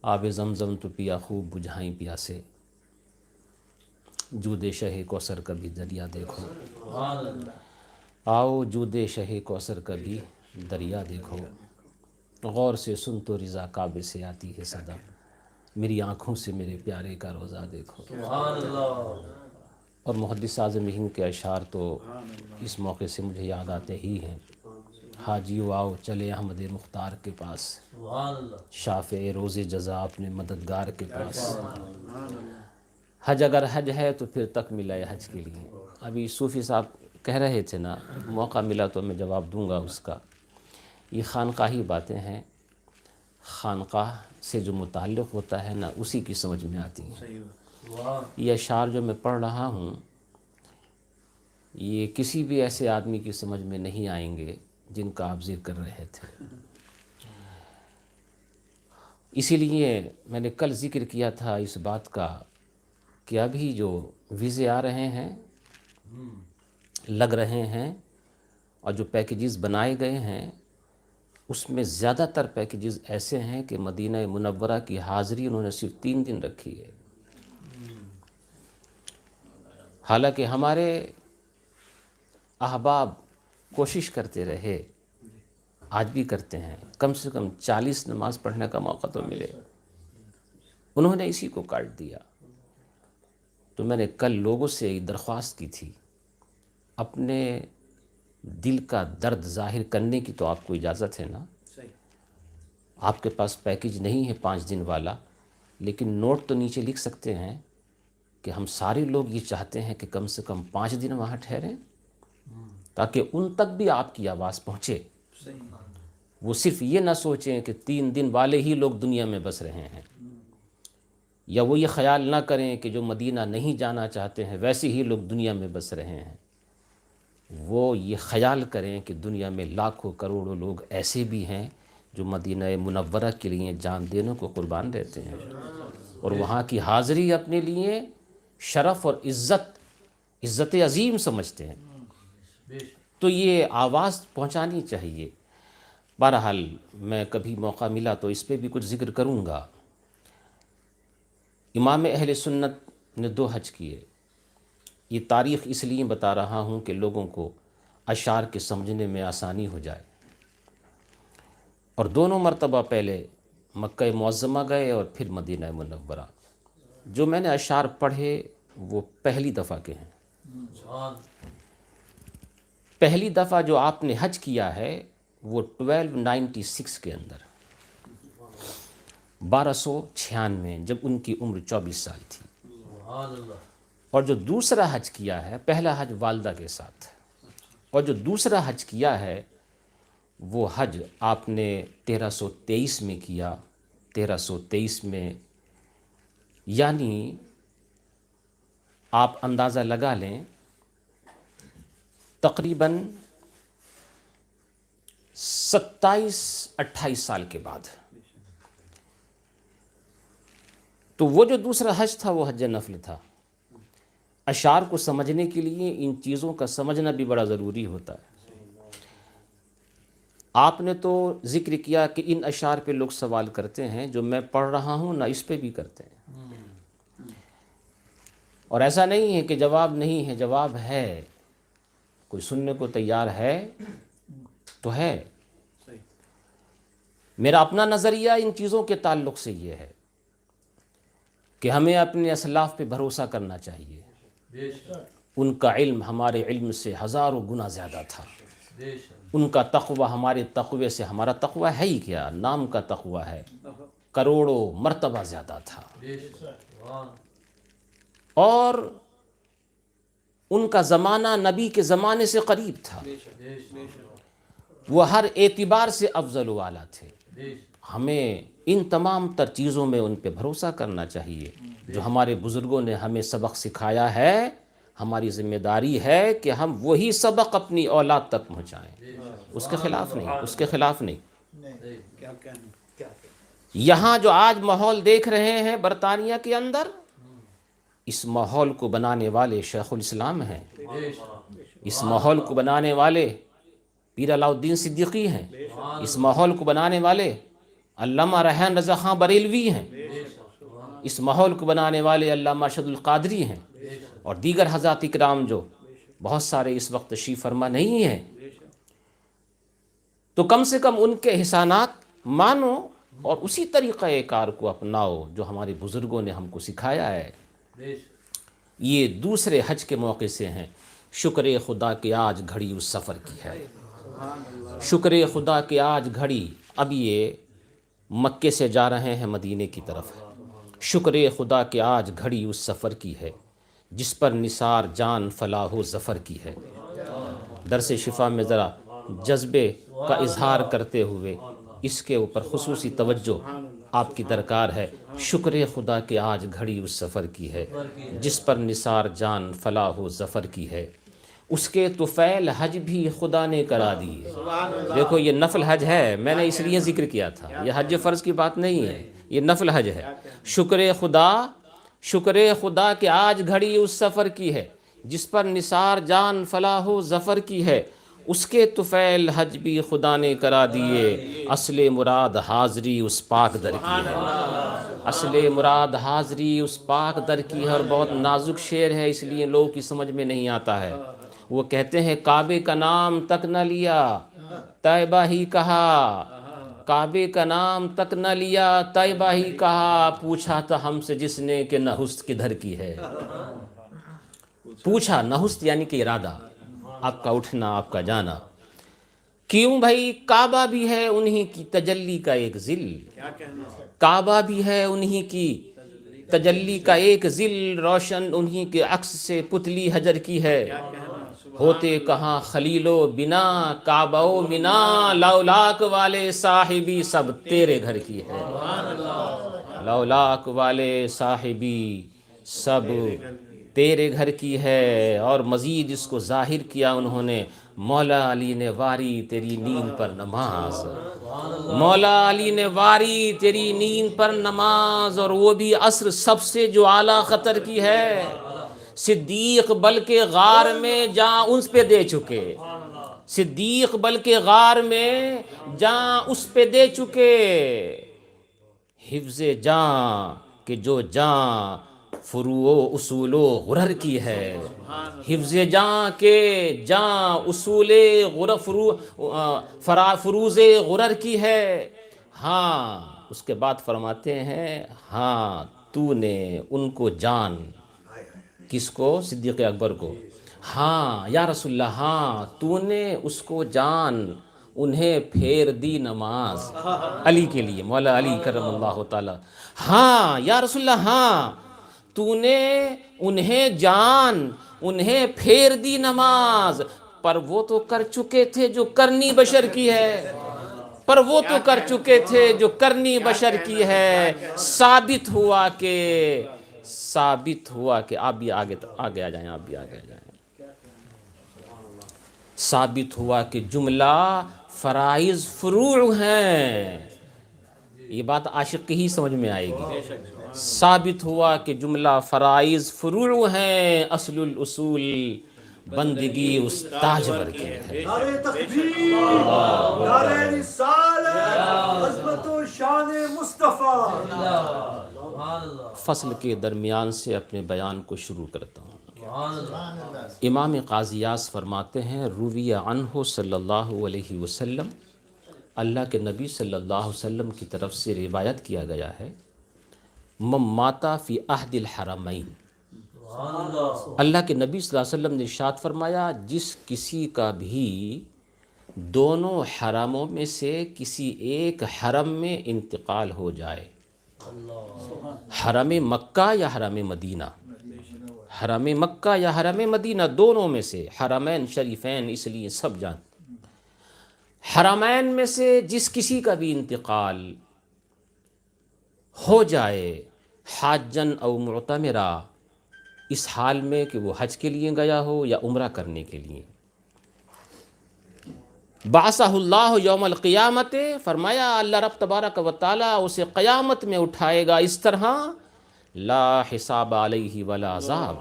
آب زمزم تو پیا خوب بجھائیں پیاسے، جود شہ کوثر کا بھی دریا دیکھو، آؤ جود شہ کوثر کا بھی دریا دیکھو، غور سے سن تو رضا کعبے سے آتی ہے صدا، میری آنکھوں سے میرے پیارے کا روزہ دیکھو۔ سبحان اللہ۔ اور محدث اعظم ہند کے اشعار تو اس موقع سے مجھے یاد آتے ہی ہیں۔ حاجیو آؤ چلے احمد مختار کے پاس، سبحان اللہ۔ شافع روز جزا اپنے مددگار کے پاس۔ حج اگر حج ہے تو پھر تک ملا ہے حج کے لیے۔ ابھی صوفی صاحب کہہ رہے تھے نا، موقع ملا تو میں جواب دوں گا اس کا۔ یہ خانقاہی باتیں ہیں، خانقاہ سے جو متعلق ہوتا ہے نا اسی کی سمجھ میں آتی ہیں۔ یہ اشعار جو میں پڑھ رہا ہوں یہ کسی بھی ایسے آدمی کی سمجھ میں نہیں آئیں گے جن کا آپ ذکر کر رہے تھے۔ اسی لیے میں نے کل ذکر کیا تھا اس بات کا کہ ابھی جو ویزے آ رہے ہیں، لگ رہے ہیں، اور جو پیکیجز بنائے گئے ہیں اس میں زیادہ تر پیکیجز ایسے ہیں کہ مدینہ منورہ کی حاضری انہوں نے صرف 3 دن رکھی ہے۔ حالانکہ ہمارے احباب کوشش کرتے رہے، آج بھی کرتے ہیں، کم سے کم 40 نماز پڑھنے کا موقع تو ملے، انہوں نے اسی کو کاٹ دیا۔ تو میں نے کل لوگوں سے ایک درخواست کی تھی، اپنے دل کا درد ظاہر کرنے کی تو آپ کو اجازت ہے نا، آپ کے پاس پیکیج نہیں ہے 5 دن والا، لیکن نوٹ تو نیچے لکھ سکتے ہیں کہ ہم سارے لوگ یہ چاہتے ہیں کہ کم سے کم 5 دن وہاں ٹھہریں، تاکہ ان تک بھی آپ کی آواز پہنچے۔ وہ صرف یہ نہ سوچیں کہ 3 دن والے ہی لوگ دنیا میں بس رہے ہیں، یا وہ یہ خیال نہ کریں کہ جو مدینہ نہیں جانا چاہتے ہیں ویسے ہی لوگ دنیا میں بس رہے ہیں۔ وہ یہ خیال کریں کہ دنیا میں لاکھوں کروڑوں لوگ ایسے بھی ہیں جو مدینہ منورہ کے لیے جان دینے کو قربان رہتے ہیں، اور وہاں کی حاضری اپنے لیے شرف اور عزت عظیم سمجھتے ہیں۔ تو یہ آواز پہنچانی چاہیے۔ بہرحال میں کبھی موقع ملا تو اس پہ بھی کچھ ذکر کروں گا۔ امام اہل سنت نے 2 حج کیے۔ یہ تاریخ اس لیے بتا رہا ہوں کہ لوگوں کو اشعار کے سمجھنے میں آسانی ہو جائے۔ اور دونوں مرتبہ پہلے مکہ معظمہ گئے اور پھر مدینہ منورہ۔ جو میں نے اشعار پڑھے وہ پہلی دفعہ کے ہیں۔ پہلی دفعہ جو آپ نے حج کیا ہے وہ 1296 کے اندر، 1296 جب ان کی عمر 24 سال تھی۔ اور جو دوسرا حج کیا ہے، پہلا حج والدہ کے ساتھ، اور جو دوسرا حج کیا ہے وہ حج آپ نے 1323 میں کیا۔ 1323 میں یعنی آپ اندازہ لگا لیں تقریباً 27-28 سال کے بعد۔ تو وہ جو دوسرا حج تھا وہ حج نفل تھا۔ اشعار کو سمجھنے کے لیے ان چیزوں کا سمجھنا بھی بڑا ضروری ہوتا ہے۔ آپ نے تو ذکر کیا کہ ان اشعار پہ لوگ سوال کرتے ہیں، جو میں پڑھ رہا ہوں نہ اس پہ بھی کرتے ہیں۔ اور ایسا نہیں ہے کہ جواب نہیں ہے، جواب ہے۔ کوئی سننے کو تیار ہے تو ہے۔ میرا اپنا نظریہ ان چیزوں کے تعلق سے یہ ہے کہ ہمیں اپنے اسلاف پہ بھروسہ کرنا چاہیے۔ ان کا علم ہمارے علم سے ہزاروں گنا زیادہ تھا۔ ان کا تقوی ہمارے تقوی سے، ہمارا تقوی ہے ہی کیا، نام کا تقوی ہے، کروڑوں مرتبہ زیادہ تھا۔ اور ان کا زمانہ نبی کے زمانے سے قریب تھا۔ وہ ہر اعتبار سے افضل و اعلیٰ تھے۔ ہمیں ان تمام تر چیزوں میں ان پہ بھروسہ کرنا چاہیے۔ جو ہمارے بزرگوں نے ہمیں سبق سکھایا ہے، ہماری ذمہ داری ہے کہ ہم وہی سبق اپنی اولاد تک پہنچائیں، اس کے خلاف نہیں، اس کے خلاف نہیں۔ یہاں جو آج ماحول دیکھ رہے ہیں برطانیہ کے اندر، اس ماحول کو بنانے والے شیخ الاسلام ہیں، اس ماحول کو بنانے والے پیر علاء الدین صدیقی ہیں، اس ماحول کو بنانے والے علامہ ریحان رضا خان بریلوی ہیں، اس ماحول کو بنانے والے علامہ ارشد القادری ہیں، اور دیگر حضرات اکرام جو بہت سارے اس وقت تشریف فرما نہیں ہیں۔ تو کم سے کم ان کے احسانات مانو اور اسی طریقہ کار کو اپناؤ جو ہمارے بزرگوں نے ہم کو سکھایا ہے۔ یہ دوسرے حج کے موقع سے ہیں۔ شکر خدا کہ آج گھڑی اس سفر کی ہے، شکر خدا کہ آج گھڑی، اب یہ مکے سے جا رہے ہیں مدینے کی طرف، شکر خدا کہ آج گھڑی اس سفر کی ہے جس پر نثار جان فلاح و ظفر کی ہے۔ درس شفا میں ذرا جذبے کا اظہار کرتے ہوئے اس کے اوپر خصوصی توجہ آپ کی درکار ہے۔ شکر خدا کہ آج گھڑی اس سفر کی ہے جس پر نثار جان فلاح و ظفر کی ہے، اس کے طفیل حج بھی خدا نے کرا دیے۔ دیکھو یہ نفل حج ہے، میں نے اس لیے ذکر کیا تھا، یہ حج فرض کی بات نہیں ہے، یہ نفل حج ہے۔ شکر خدا کہ آج گھڑی اس سفر کی ہے جس پر نثار جان فلاح و ظفر کی ہے، اس کے طفیل حج بھی خدا نے کرا دیے، اصل مراد حاضری اس پاک در کی ہے، اصل مراد حاضری اس پاک در کی ہے۔ اور بہت نازک شعر ہے اس لیے لوگوں کی سمجھ میں نہیں آتا ہے۔ وہ کہتے ہیں کعبے کا نام تک نہ لیا طیبہ ہی کہا، کعبے کا نام تک نہ لیا طیبہ ہی کہا، پوچھا تھا ہم سے جس نے کہ نحست کدھر کی ہے۔ پوچھا، نحست یعنی کہ ارادہ، آپ کا اٹھنا، آپ کا جانا۔ کیوں بھائی؟ کعبہ بھی ہے انہی کی تجلی کا ایک ذل، کعبہ بھی ہے انہی کی تجلی کا ایک ذل، روشن انہی کے عکس سے پتلی حجر کی ہے۔ ہوتے کہاں خلیل و بنا کعبہ و منا، لولاک والے صاحبی سب تیرے گھر کی ہے، لولاک والے صاحبی سب تیرے گھر کی ہے۔ اور مزید اس کو ظاہر کیا انہوں نے، مولا علی نے واری تیری نیند پر نماز، مولا علی نے واری تیری نیند پر نماز، اور وہ بھی عصر سب سے جو اعلیٰ خطر کی ہے۔ صدیق بلکہ غار میں جاں اس پہ دے چکے، صدیق بلکہ غار میں جاں اس پہ دے چکے، حفظ جاں کہ جو جاں فروع و اصول و غرر کی ہے، حفظ جاں کے جاں اصول فروز غرر کی ہے۔ ہاں اس کے بعد فرماتے ہیں، ہاں تو نے ان کو جان، کس کو؟ صدیق اکبر کو، ہاں یا رسول اللہ، ہاں تو نے اس کو جان، انہیں پھیر دی نماز، علی کے لیے، مولا علی کرم اللہ تعالی، ہاں یا رسول اللہ، ہاں تو نے انہیں جان، انہیں پھیر دی نماز، پر وہ تو کر چکے تھے جو کرنی بشر کی ہے، پر وہ تو کر چکے تھے جو کرنی بشر کی ہے۔ ثابت ہوا کہ آپ بھی آگے آ جائیں، آپ بھی آگے آ جائیں۔ ثابت ہوا کہ جملہ فرائض فروع ہیں، یہ بات عاشق کی ہی سمجھ میں آئے گی۔ ثابت ہوا کہ جملہ فرائض فروع ہیں، اصل الاصول بندگی اس تاجور کی ہے۔ نعرہ تکبیر، نعرہ رسالت، عظمت و شان مصطفیٰ۔ فصل کے درمیان سے اپنے بیان کو شروع کرتا ہوں۔ امام قاضی یاس فرماتے ہیں، روی عنہ صلی اللہ علیہ وسلم، اللہ کے نبی صلی اللہ علیہ وسلم کی طرف سے روایت کیا گیا ہے، من مات فی عہد الحرمین، اللہ کے نبی صلی اللہ علیہ وسلم نے ارشاد فرمایا، جس کسی کا بھی دونوں حرموں میں سے کسی ایک حرم میں انتقال ہو جائے، حرم مکہ یا حرم مدینہ، حرم مکہ یا حرم مدینہ، دونوں میں سے، حرمین شریفین اس لیے سب جانتے، حرمین میں سے جس کسی کا بھی انتقال ہو جائے، حاجن او معتمرہ، اس حال میں کہ وہ حج کے لیے گیا ہو یا عمرہ کرنے کے لیے، بعثہ اللہ یوم القیامت، فرمایا اللہ رب تبارک و تعالی اسے قیامت میں اٹھائے گا اس طرح، لا حساب علیہ ولا عذاب،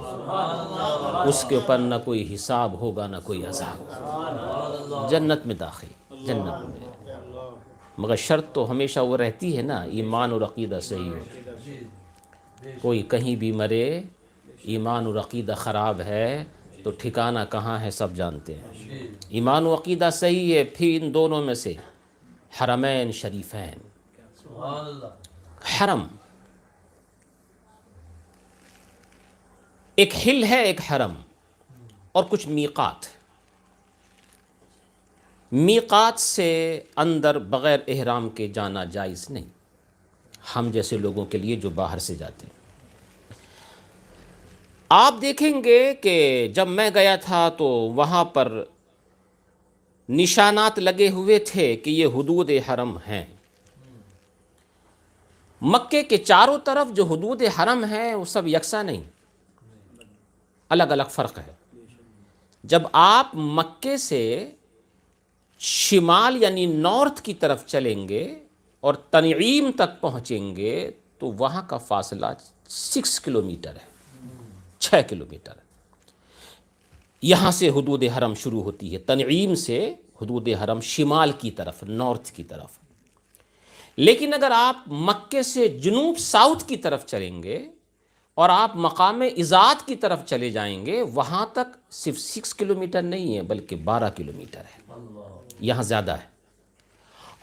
اس کے اوپر نہ کوئی حساب ہوگا نہ کوئی عذاب، جنت میں داخل، جنت میں، مگر شرط تو ہمیشہ وہ رہتی ہے نا، ایمان اور عقیدہ صحیح ہو۔ کوئی کہیں بھی مرے، ایمان اور عقیدہ خراب ہے تو ٹھکانہ کہاں ہے سب جانتے ہیں۔ ایمان و عقیدہ صحیح ہے، پھر ان دونوں میں سے حرمین شریفین، حرم ایک حل ہے، ایک حرم، اور کچھ میقات۔ میقات سے اندر بغیر احرام کے جانا جائز نہیں، ہم جیسے لوگوں کے لیے جو باہر سے جاتے ہیں۔ آپ دیکھیں گے کہ جب میں گیا تھا تو وہاں پر نشانات لگے ہوئے تھے کہ یہ حدود حرم ہیں۔ مکے کے چاروں طرف جو حدود حرم ہیں وہ سب یکساں نہیں، الگ الگ فرق ہے۔ جب آپ مکے سے شمال یعنی نارتھ کی طرف چلیں گے اور تنعیم تک پہنچیں گے تو وہاں کا فاصلہ 6 کلومیٹر ہے، 6 کلومیٹر۔ یہاں سے حدود حرم شروع ہوتی ہے، تنعیم سے حدود حرم شمال کی طرف، نارتھ کی طرف۔ لیکن اگر آپ مکے سے جنوب ساؤتھ کی طرف چلیں گے اور آپ مقام عزات کی طرف چلے جائیں گے، وہاں تک صرف 6 کلومیٹر نہیں ہے بلکہ 12 کلومیٹر ہے، یہاں زیادہ ہے۔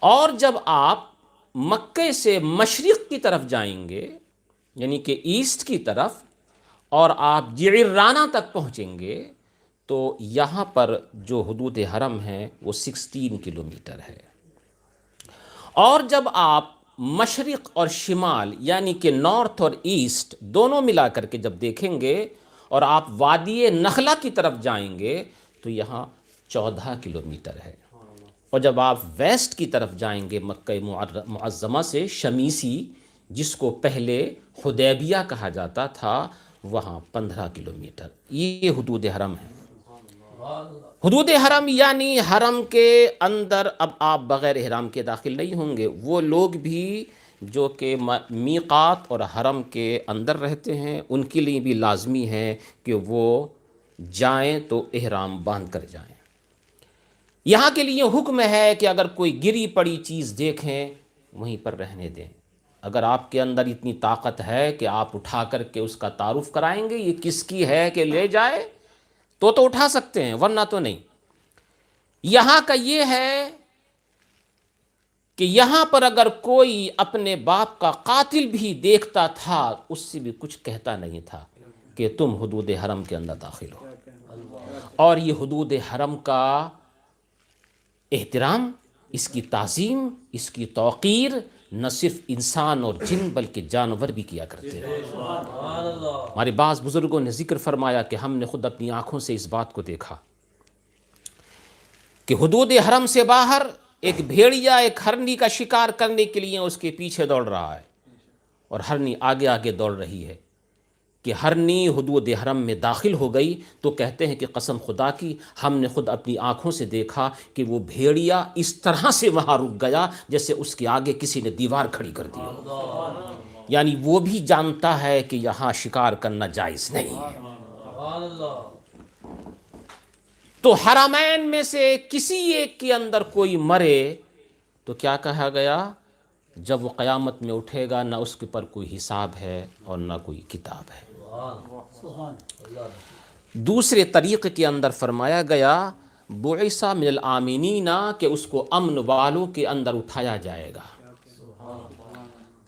اور جب آپ مکے سے مشرق کی طرف جائیں گے یعنی کہ ایسٹ کی طرف اور آپ جعرانہ تک پہنچیں گے تو یہاں پر جو حدود حرم ہیں وہ 16 کلومیٹر ہے۔ اور جب آپ مشرق اور شمال یعنی کہ نارتھ اور ایسٹ دونوں ملا کر کے جب دیکھیں گے اور آپ وادی نخلہ کی طرف جائیں گے تو یہاں 14 کلومیٹر ہے۔ اور جب آپ ویسٹ کی طرف جائیں گے مکہ معظمہ سے شمیسی، جس کو پہلے حدیبیہ کہا جاتا تھا، وہاں 15 کلومیٹر۔ یہ حدود حرم ہے۔ حدود حرم یعنی حرم کے اندر اب آپ بغیر احرام کے داخل نہیں ہوں گے۔ وہ لوگ بھی جو کہ میقات اور حرم کے اندر رہتے ہیں ان کے لیے بھی لازمی ہے کہ وہ جائیں تو احرام باندھ کر جائیں۔ یہاں کے لیے حکم ہے کہ اگر کوئی گری پڑی چیز دیکھیں وہیں پر رہنے دیں۔ اگر آپ کے اندر اتنی طاقت ہے کہ آپ اٹھا کر کے اس کا تعارف کرائیں گے یہ کس کی ہے کہ لے جائے تو اٹھا سکتے ہیں، ورنہ تو نہیں۔ یہاں کا یہ ہے کہ یہاں پر اگر کوئی اپنے باپ کا قاتل بھی دیکھتا تھا اس سے بھی کچھ کہتا نہیں تھا کہ تم حدود حرم کے اندر داخل ہو۔ اور یہ حدود حرم کا احترام، اس کی تعظیم، اس کی توقیر نہ صرف انسان اور جن بلکہ جانور بھی کیا کرتے ہیں۔ ہمارے بعض بزرگوں نے ذکر فرمایا کہ ہم نے خود اپنی آنکھوں سے اس بات کو دیکھا کہ حدود حرم سے باہر ایک بھیڑیا ایک ہرنی کا شکار کرنے کے لیے اس کے پیچھے دوڑ رہا ہے اور ہرنی آگے آگے دوڑ رہی ہے کہ ہرنی حدود حرم میں داخل ہو گئی تو کہتے ہیں کہ قسم خدا کی ہم نے خود اپنی آنکھوں سے دیکھا کہ وہ بھیڑیا اس طرح سے وہاں رک گیا جیسے اس کے آگے کسی نے دیوار کھڑی کر دی ہو۔ یعنی وہ بھی جانتا ہے کہ یہاں شکار کرنا جائز نہیں ہے۔ تو حرمین میں سے کسی ایک کے اندر کوئی مرے تو کیا کہا گیا؟ جب وہ قیامت میں اٹھے گا نہ اس کے پر کوئی حساب ہے اور نہ کوئی کتاب ہے۔ دوسرے طریقے کے اندر فرمایا گیا بعث من الآمنین، کہ اس کو امن والوں کے اندر اٹھایا جائے گا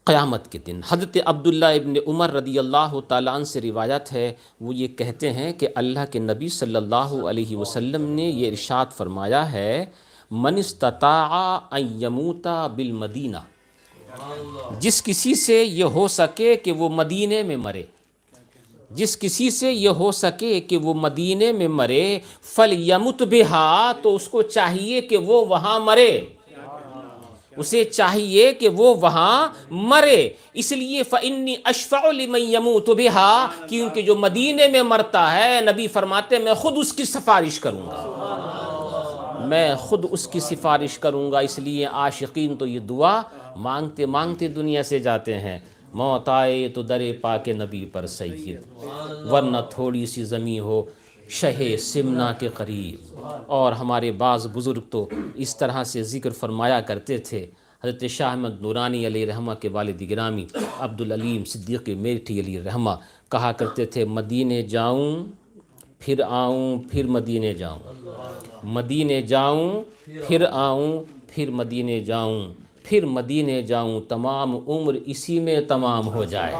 قیامت کے دن۔ حضرت عبداللہ ابن عمر رضی اللہ تعالیٰ عنہ سے روایت ہے، وہ یہ کہتے ہیں کہ اللہ کے نبی صلی اللہ علیہ وسلم نے یہ ارشاد فرمایا ہے من استطاع ان یموت بالمدینہ، جس کسی سے یہ ہو سکے کہ وہ مدینے میں مرے، جس کسی سے یہ ہو سکے کہ وہ مدینے میں مرے، فَلْيَمُتْ بِهَا، تو اس کو چاہیے کہ وہ وہاں مرے، اسے چاہیے کہ وہ وہاں مرے۔ اس لیے فَإِنِّي أَشْفَعُ لِمَنْ يَمُوتُ بِهَا، کیونکہ جو مدینے میں مرتا ہے نبی فرماتے میں خود اس کی سفارش کروں گا، میں خود اس کی سفارش کروں گا۔ اس لیے عاشقین تو یہ دعا مانگتے مانگتے دنیا سے جاتے ہیں، موت آئے تو در پاک نبی پر سید، ورنہ تھوڑی سی زمین ہو شہ سمنا کے قریب۔ اور ہمارے بعض بزرگ تو اس طرح سے ذکر فرمایا کرتے تھے، حضرت شاہ احمد نورانی علیہ رحمہ کے والد گرامی عبدالعلیم صدیق میرٹھی علیہ رحمہ کہا کرتے تھے مدینے جاؤں پھر آؤں پھر مدینے جاؤں، مدینے جاؤں پھر آؤں پھر مدینے جاؤں، پھر مدینے جاؤں تمام عمر اسی میں تمام ہو جائے۔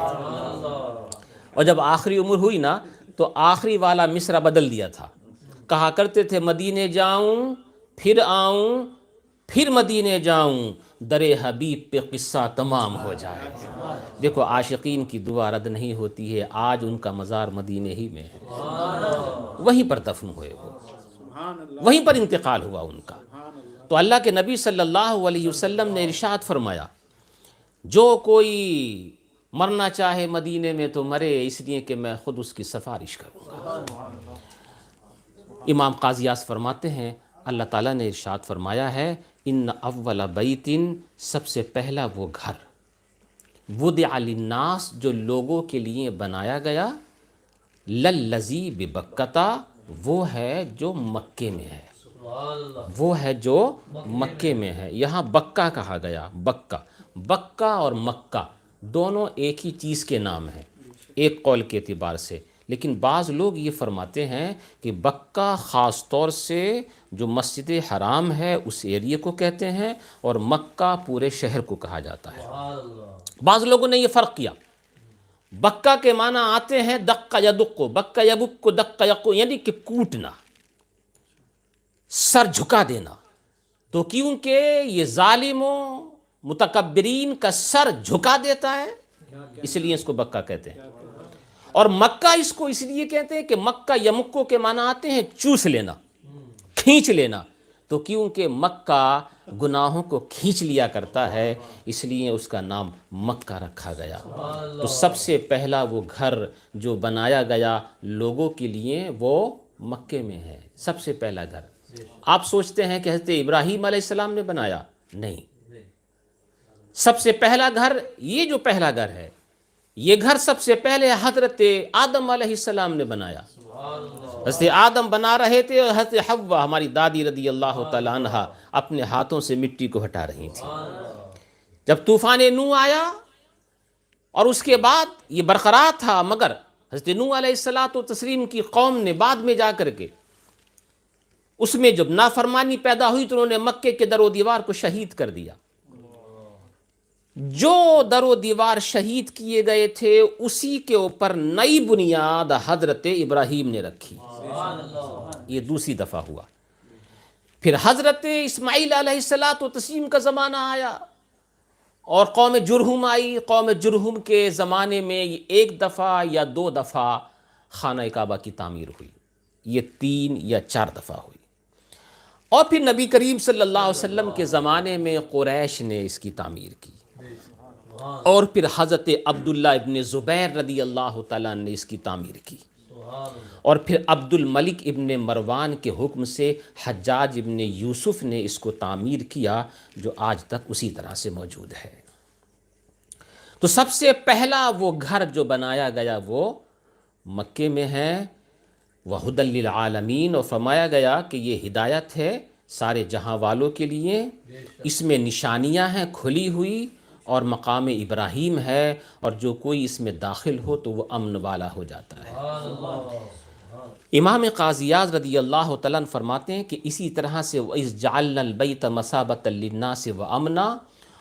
اور جب آخری عمر ہوئی نا تو آخری والا مصرع بدل دیا تھا، کہا کرتے تھے مدینے جاؤں پھر آؤں پھر مدینے جاؤں در حبیب پہ قصہ تمام ہو جائے۔ دیکھو عاشقین کی دعا رد نہیں ہوتی ہے، آج ان کا مزار مدینے ہی میں ہے، وہیں پر دفن ہوئے وہ، وہیں پر انتقال ہوا ان کا۔ تو اللہ کے نبی صلی اللہ علیہ وسلم نے ارشاد فرمایا جو کوئی مرنا چاہے مدینے میں تو مرے، اس لیے کہ میں خود اس کی سفارش کروں گا۔ امام قاضی اعظم فرماتے ہیں اللہ تعالیٰ نے ارشاد فرمایا ہے ان اول بیت، سب سے پہلا وہ گھر، وضع للناس، جو لوگوں کے لیے بنایا گیا، للذی ببکہ، وہ ہے جو مکے میں ہے، وہ ہے جو مکے میں ہے۔ یہاں بکہ کہا گیا، بکہ، بکہ اور مکہ دونوں ایک ہی چیز کے نام ہیں ایک قول کے اعتبار سے، لیکن بعض لوگ یہ فرماتے ہیں کہ بکہ خاص طور سے جو مسجد حرام ہے اس ایریے کو کہتے ہیں، اور مکہ پورے شہر کو کہا جاتا ہے۔ بعض لوگوں نے یہ فرق کیا، بکہ کے معنی آتے ہیں دق یدق، بکہ یبک دق یق، یعنی کہ کوٹنا، سر جھکا دینا، تو کیونکہ یہ ظالموں متکبرین کا سر جھکا دیتا ہے اس لیے اس کو بکہ کہتے ہیں۔ اور مکہ اس کو اس لیے کہتے ہیں کہ مکہ یمکو کے معنی آتے ہیں چوس لینا، کھینچ لینا، تو کیونکہ مکہ گناہوں کو کھینچ لیا کرتا ہے اس لیے اس کا نام مکہ رکھا گیا۔ تو سب سے پہلا وہ گھر جو بنایا گیا لوگوں کے لیے وہ مکے میں ہے، سب سے پہلا گھر۔ آپ سوچتے ہیں کہ حضرت ابراہیم علیہ السلام نے بنایا؟ نہیں، سب سے پہلا گھر، یہ جو پہلا گھر ہے یہ گھر سب سے پہلے حضرت آدم علیہ السلام نے بنایا۔ حضرت آدم بنا رہے تھے اور حضرت حوا ہماری دادی رضی اللہ تعالیٰ عنہ اپنے ہاتھوں سے مٹی کو ہٹا رہی تھی۔ جب طوفان نوح آیا اور اس کے بعد یہ برقرار تھا، مگر حضرت نوح علیہ الصلوۃ والتسلیم کی قوم نے بعد میں جا کر کے اس میں جب نافرمانی پیدا ہوئی تو انہوں نے مکے کے در و دیوار کو شہید کر دیا۔ جو در و دیوار شہید کیے گئے تھے اسی کے اوپر نئی بنیاد حضرت ابراہیم نے رکھی، یہ دوسری دفعہ ہوا۔ پھر حضرت اسماعیل علیہ الصلوۃ والتسلیم کا زمانہ آیا اور قوم جرہم آئی۔ قوم جرہم کے زمانے میں ایک دفعہ یا دو دفعہ خانہ کعبہ کی تعمیر ہوئی، یہ 3 یا 4 دفعہ ہوئی۔ اور پھر نبی کریم صلی اللہ علیہ وسلم کے زمانے میں قریش نے اس کی تعمیر کی، اور پھر حضرت عبداللہ ابن زبیر رضی اللہ تعالیٰ نے اس کی تعمیر کی، اور پھر عبد الملک ابن مروان کے حکم سے حجاج ابن یوسف نے اس کو تعمیر کیا، جو آج تک اسی طرح سے موجود ہے۔ تو سب سے پہلا وہ گھر جو بنایا گیا وہ مکے میں ہے، وَهُدًى لِّلْعَالَمِينَ، اور فرمایا گیا کہ یہ ہدایت ہے سارے جہاں والوں کے لیے، اس میں نشانیاں ہیں کھلی ہوئی، اور مقام ابراہیم ہے، اور جو کوئی اس میں داخل ہو تو وہ امن والا ہو جاتا ہے۔ امام قاضی اعظم رضی اللہ تعالیٰ عنہ فرماتے ہیں کہ اسی طرح سے وَإِذْ جَعَلْنَا الْبَيْتَ مَثَابَةً لِلنَّاسِ وَأَمْنًا،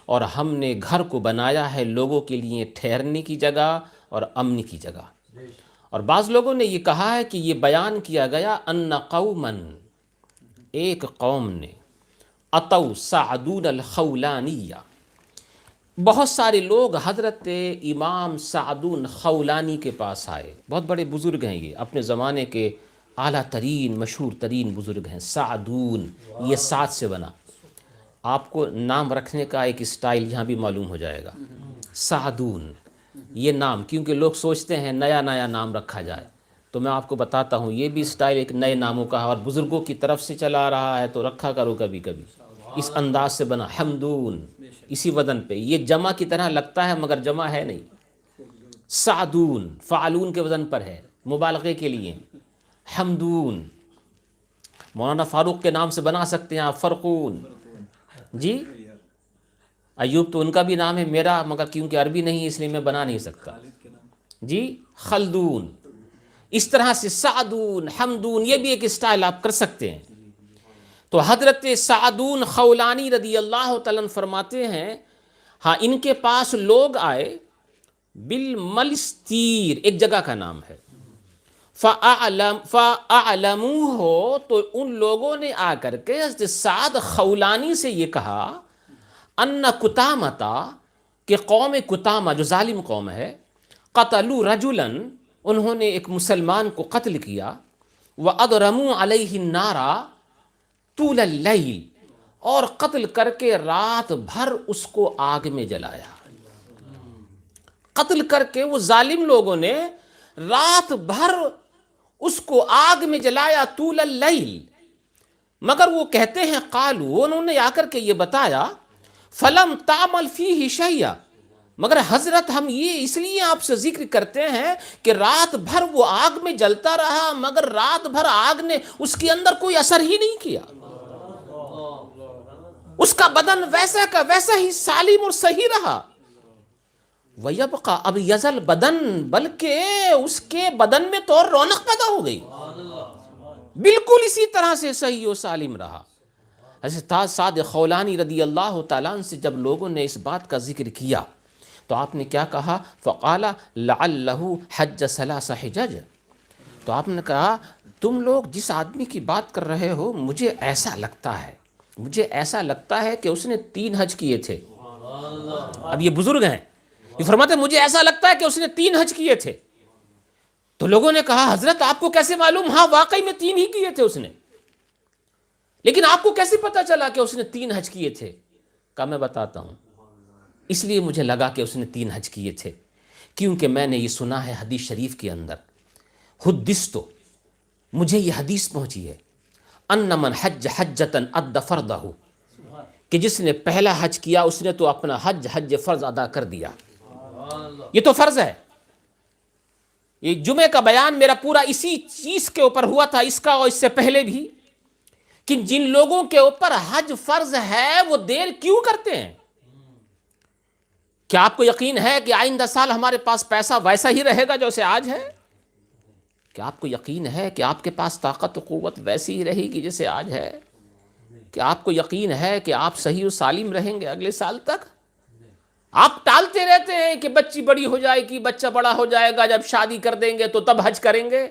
اور ہم نے گھر کو بنایا ہے لوگوں کے لیے ٹھہرنے کی جگہ اور امن کی جگہ۔ اور بعض لوگوں نے یہ کہا ہے کہ یہ بیان کیا گیا ان قوماً، ایک قوم نے، اتوا سعدون الخولانیہ، بہت سارے لوگ حضرت امام سعدون خولانی کے پاس آئے، بہت بڑے بزرگ ہیں، یہ اپنے زمانے کے اعلیٰ ترین مشہور ترین بزرگ ہیں۔ سعدون، یہ سعد سے بنا، آپ کو نام رکھنے کا ایک اسٹائل یہاں بھی معلوم ہو جائے گا۔ سعدون یہ نام، کیونکہ لوگ سوچتے ہیں نیا نیا نام رکھا جائے، تو میں آپ کو بتاتا ہوں یہ بھی اسٹائل ایک نئے ناموں کا ہے، اور بزرگوں کی طرف سے چلا رہا ہے تو رکھا کرو کبھی کبھی، اس انداز سے بنا۔ حمدون، اسی وزن پہ، یہ جمع کی طرح لگتا ہے مگر جمع ہے نہیں۔ سعدون فعلون کے وزن پر ہے، مبالغے کے لیے۔ حمدون، مولانا فاروق کے نام سے بنا سکتے ہیں آپ، فرقون جی، ایوب تو ان کا بھی نام ہے میرا، مگر کیونکہ عربی نہیں اس لیے میں بنا نہیں سکتا جی۔ خلدون، اس طرح سے سعدون، حمدون، یہ بھی ایک اسٹائل آپ کر سکتے ہیں۔ تو حضرت سعدون خولانی رضی اللہ تعالیٰ عنہ فرماتے ہیں ہاں ان کے پاس لوگ آئے، بالملستیر ایک جگہ کا نام ہے، فَأَعْلَمُوهُ تو ان لوگوں نے آ کر کے حضرت سعد خولانی سے یہ کہا ان کتامتا کہ قوم کتامہ جو ظالم قوم ہے، قتلوا رجلا انہوں نے ایک مسلمان کو قتل کیا، وَأَضْرَمُوا عَلَيْهِ النَّارَ طُولَ اللَّيْلِ اور قتل کر کے رات بھر اس کو آگ میں جلایا۔ قتل کر کے وہ ظالم لوگوں نے رات بھر اس کو آگ میں جلایا، طول اللیل۔ مگر وہ کہتے ہیں قالو انہوں نے آ کر کے یہ بتایا فلم تعمل فیہ شیئا، مگر حضرت ہم یہ اس لیے آپ سے ذکر کرتے ہیں کہ رات بھر وہ آگ میں جلتا رہا مگر رات بھر آگ نے اس کے اندر کوئی اثر ہی نہیں کیا، اس کا بدن ویسا کا ویسا ہی سالم اور صحیح رہا۔ وَيَبْقَى اب یزل بدن بلکہ اس کے بدن میں تو اور رونق پیدا ہو گئی، بالکل اسی طرح سے صحیح و سالم رہا۔ حضرت سعد خولانی رضی اللہ تعالیٰ عنہ سے جب لوگوں نے اس بات کا ذکر کیا تو آپ نے کیا کہا؟ فَقَالَ لَعَلَّهُ حَجَّ ثَلَاثَ حِجَجٍ، تو آپ نے کہا تم لوگ جس آدمی کی بات کر رہے ہو مجھے ایسا لگتا ہے کہ اس نے 3 حج کیے تھے۔ اب یہ بزرگ ہیں، یہ فرماتے ہیں مجھے ایسا لگتا ہے کہ اس نے 3 حج کیے تھے۔ تو لوگوں نے کہا حضرت آپ کو کیسے معلوم؟ ہاں واقعی میں 3 ہی کیے تھے اس نے، لیکن آپ کو کیسے پتا چلا کہ اس نے 3 حج کیے تھے؟ کہا میں بتاتا ہوں، اس لیے مجھے لگا کہ اس نے 3 حج کیے تھے کیونکہ میں نے یہ سنا ہے حدیث شریف کے اندر، حدثت مجھے یہ حدیث پہنچی ہے ان من حج حجۃ اد فرضہ کہ جس نے پہلا حج کیا اس نے تو اپنا حج فرض ادا کر دیا۔ یہ تو فرض ہے، یہ جمعے کا بیان میرا پورا اسی چیز کے اوپر ہوا تھا، اس کا اور اس سے پہلے بھی، کہ جن لوگوں کے اوپر حج فرض ہے وہ دیر کیوں کرتے ہیں؟ کیا آپ کو یقین ہے کہ آئندہ سال ہمارے پاس پیسہ ویسا ہی رہے گا جیسے آج ہے؟ کیا آپ کو یقین ہے کہ آپ کے پاس طاقت و قوت ویسی ہی رہے گی جیسے آج ہے؟ کیا آپ کو یقین ہے کہ آپ صحیح و سالم رہیں گے اگلے سال تک؟ آپ ٹالتے رہتے ہیں کہ بچی بڑی ہو جائے گی، بچہ بڑا ہو جائے گا، جب شادی کر دیں گے تو تب حج کریں گے۔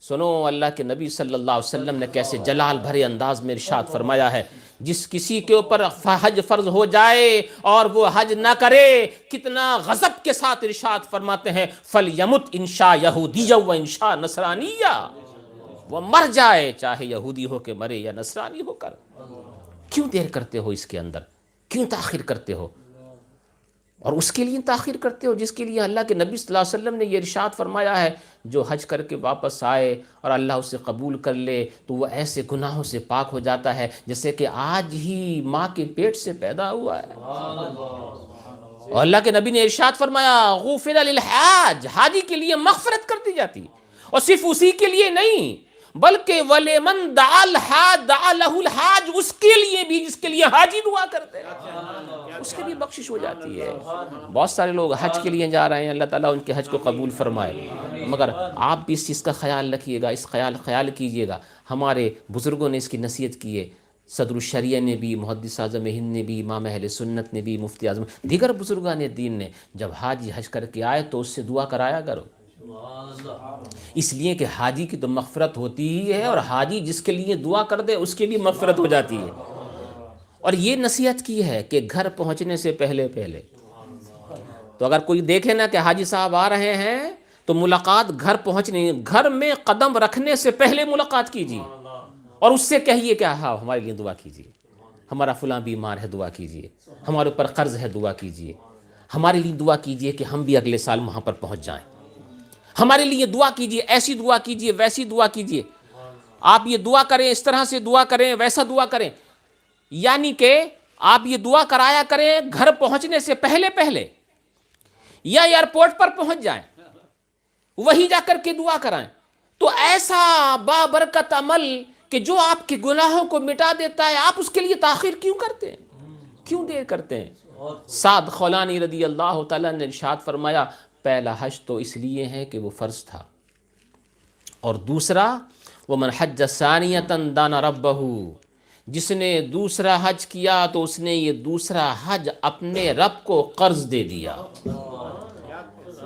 سنو اللہ کے نبی صلی اللہ علیہ وسلم نے کیسے جلال بھرے انداز میں ارشاد فرمایا ہے، جس کسی کے اوپر حج فرض ہو جائے اور وہ حج نہ کرے، کتنا غضب کے ساتھ ارشاد فرماتے ہیں فَلْيَمُتْ إِنْ شَاءَ يَهُودِيًّا وَإِنْ شَاءَ نَصْرَانِيًّا، وہ مر جائے چاہے یہودی ہو کے مرے یا نصرانی ہو کر۔ کیوں دیر کرتے ہو اس کے اندر؟ کیوں تاخیر کرتے ہو؟ اور اس کے لیے تاخیر کرتے ہو جس کے لیے اللہ کے نبی صلی اللہ علیہ وسلم نے یہ ارشاد فرمایا ہے جو حج کر کے واپس آئے اور اللہ اسے قبول کر لے تو وہ ایسے گناہوں سے پاک ہو جاتا ہے جیسے کہ آج ہی ماں کے پیٹ سے پیدا ہوا ہے۔ اور اللہ کے نبی نے ارشاد فرمایا غفر للحاج، حاجی کے لیے مغفرت کر دی جاتی، اور صرف اسی کے لیے نہیں بلکہ وَلِمَنْ دَعَا الْحَاجَ دَعَا لَهُ الْحَاجُ، اس کے لیے بھی جس کے لیے حاجی دعا کرتے ہیں اس کے بھی بخشش ہو جاتی ہے۔ بہت سارے لوگ حج کے لیے جا رہے ہیں، اللہ تعالیٰ ان کے حج کو قبول فرمائے، مگر آپ بھی اس چیز کا خیال رکھیے گا، اس خیال کیجئے گا۔ ہمارے بزرگوں نے اس کی نصیحت کی ہے، صدر الشریعہ نے بھی، محدث اعظم ہند نے بھی، امام اہل سنت نے بھی، مفتی اعظم، دیگر بزرگان دین نے، جب حاجی حج کر کے آئے تو اس سے دعا کرایا کرو، اس لیے کہ حاجی کی تو مغفرت ہوتی ہی ہے، اور حاجی جس کے لیے دعا کر دے اس کے لیے مغفرت ہو جاتی ہے۔ اور یہ نصیحت کی ہے کہ گھر پہنچنے سے پہلے تو اگر کوئی دیکھے نا کہ حاجی صاحب آ رہے ہیں تو ملاقات گھر میں قدم رکھنے سے پہلے ملاقات کیجیے، اور اس سے کہیے کہ ہاں ہمارے لیے دعا کیجیے، ہمارا فلاں بیمار ہے دعا کیجیے، ہمارے اوپر قرض ہے دعا کیجیے، ہمارے لیے دعا کیجیے کہ ہم بھی اگلے سال وہاں پر پہنچ جائیں، ہمارے لیے دعا کیجیے، ایسی دعا کیجیے، ویسی دعا کیجیے، آپ یہ دعا کریں، اس طرح سے دعا کریں، ویسا دعا کریں، یعنی کہ آپ یہ دعا کرایا کریں گھر پہنچنے سے پہلے یا ایئرپورٹ پر پہنچ جائیں وہی جا کر کے دعا کرائیں، تو ایسا بابرکت عمل کہ جو آپ کے گناہوں کو مٹا دیتا ہے، آپ اس کے لیے تاخیر کیوں کرتے ہیں؟ کیوں دیر کرتے ہیں؟ سعد خولانی رضی اللہ تعالیٰ نے ارشاد فرمایا پہلا حج تو اس لیے ہے کہ وہ فرض تھا، اور دوسرا وَمَنْ حَجَّ ثَانِيَةً دَانَ رَبَّهُ، جس نے دوسرا حج کیا تو اس نے یہ دوسرا حج اپنے رب کو قرض دے دیا،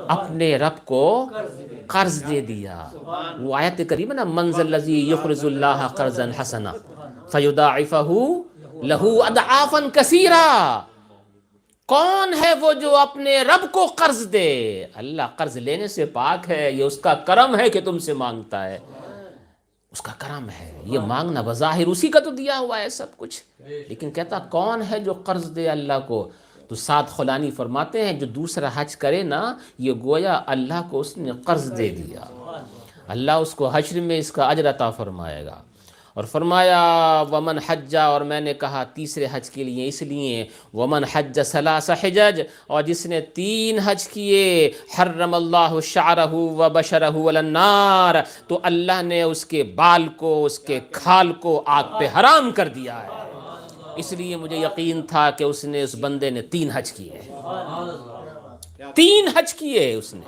اپنے رب کو قرض دے دیا۔ وہ آیت کریمہ نا، من ذا الذی یقرض اللہ قرضا حسنا فیضاعفہ لہ اضعافا کثیرا، کون ہے وہ جو اپنے رب کو قرض دے؟ اللہ قرض لینے سے پاک ہے، یہ اس کا کرم ہے کہ تم سے مانگتا ہے، اس کا کرم ہے۔ یہ مانگنا بظاہر اسی کا تو دیا ہوا ہے سب کچھ، لیکن کہتا کون ہے جو قرض دے اللہ کو؟ تو سعد خولانی فرماتے ہیں جو دوسرا حج کرے نا، یہ گویا اللہ کو اس نے قرض دے دیا، اللہ اس کو حشر میں اس کا اجر عطا فرمائے گا۔ اور فرمایا ومن حج، اور میں نے کہا تیسرے حج کے لیے اس لیے ومن حج ثلاث حجج، اور جس نے 3 حج کیے، حرم اللہ شعرہ و بشرہ علی النار، تو اللہ نے اس کے بال کو، اس کے کھال کو آگ پہ حرام کر دیا ہے۔ اس لیے مجھے یقین تھا کہ اس نے، اس بندے نے 3 حج کیے، 3 حج کیے اس نے۔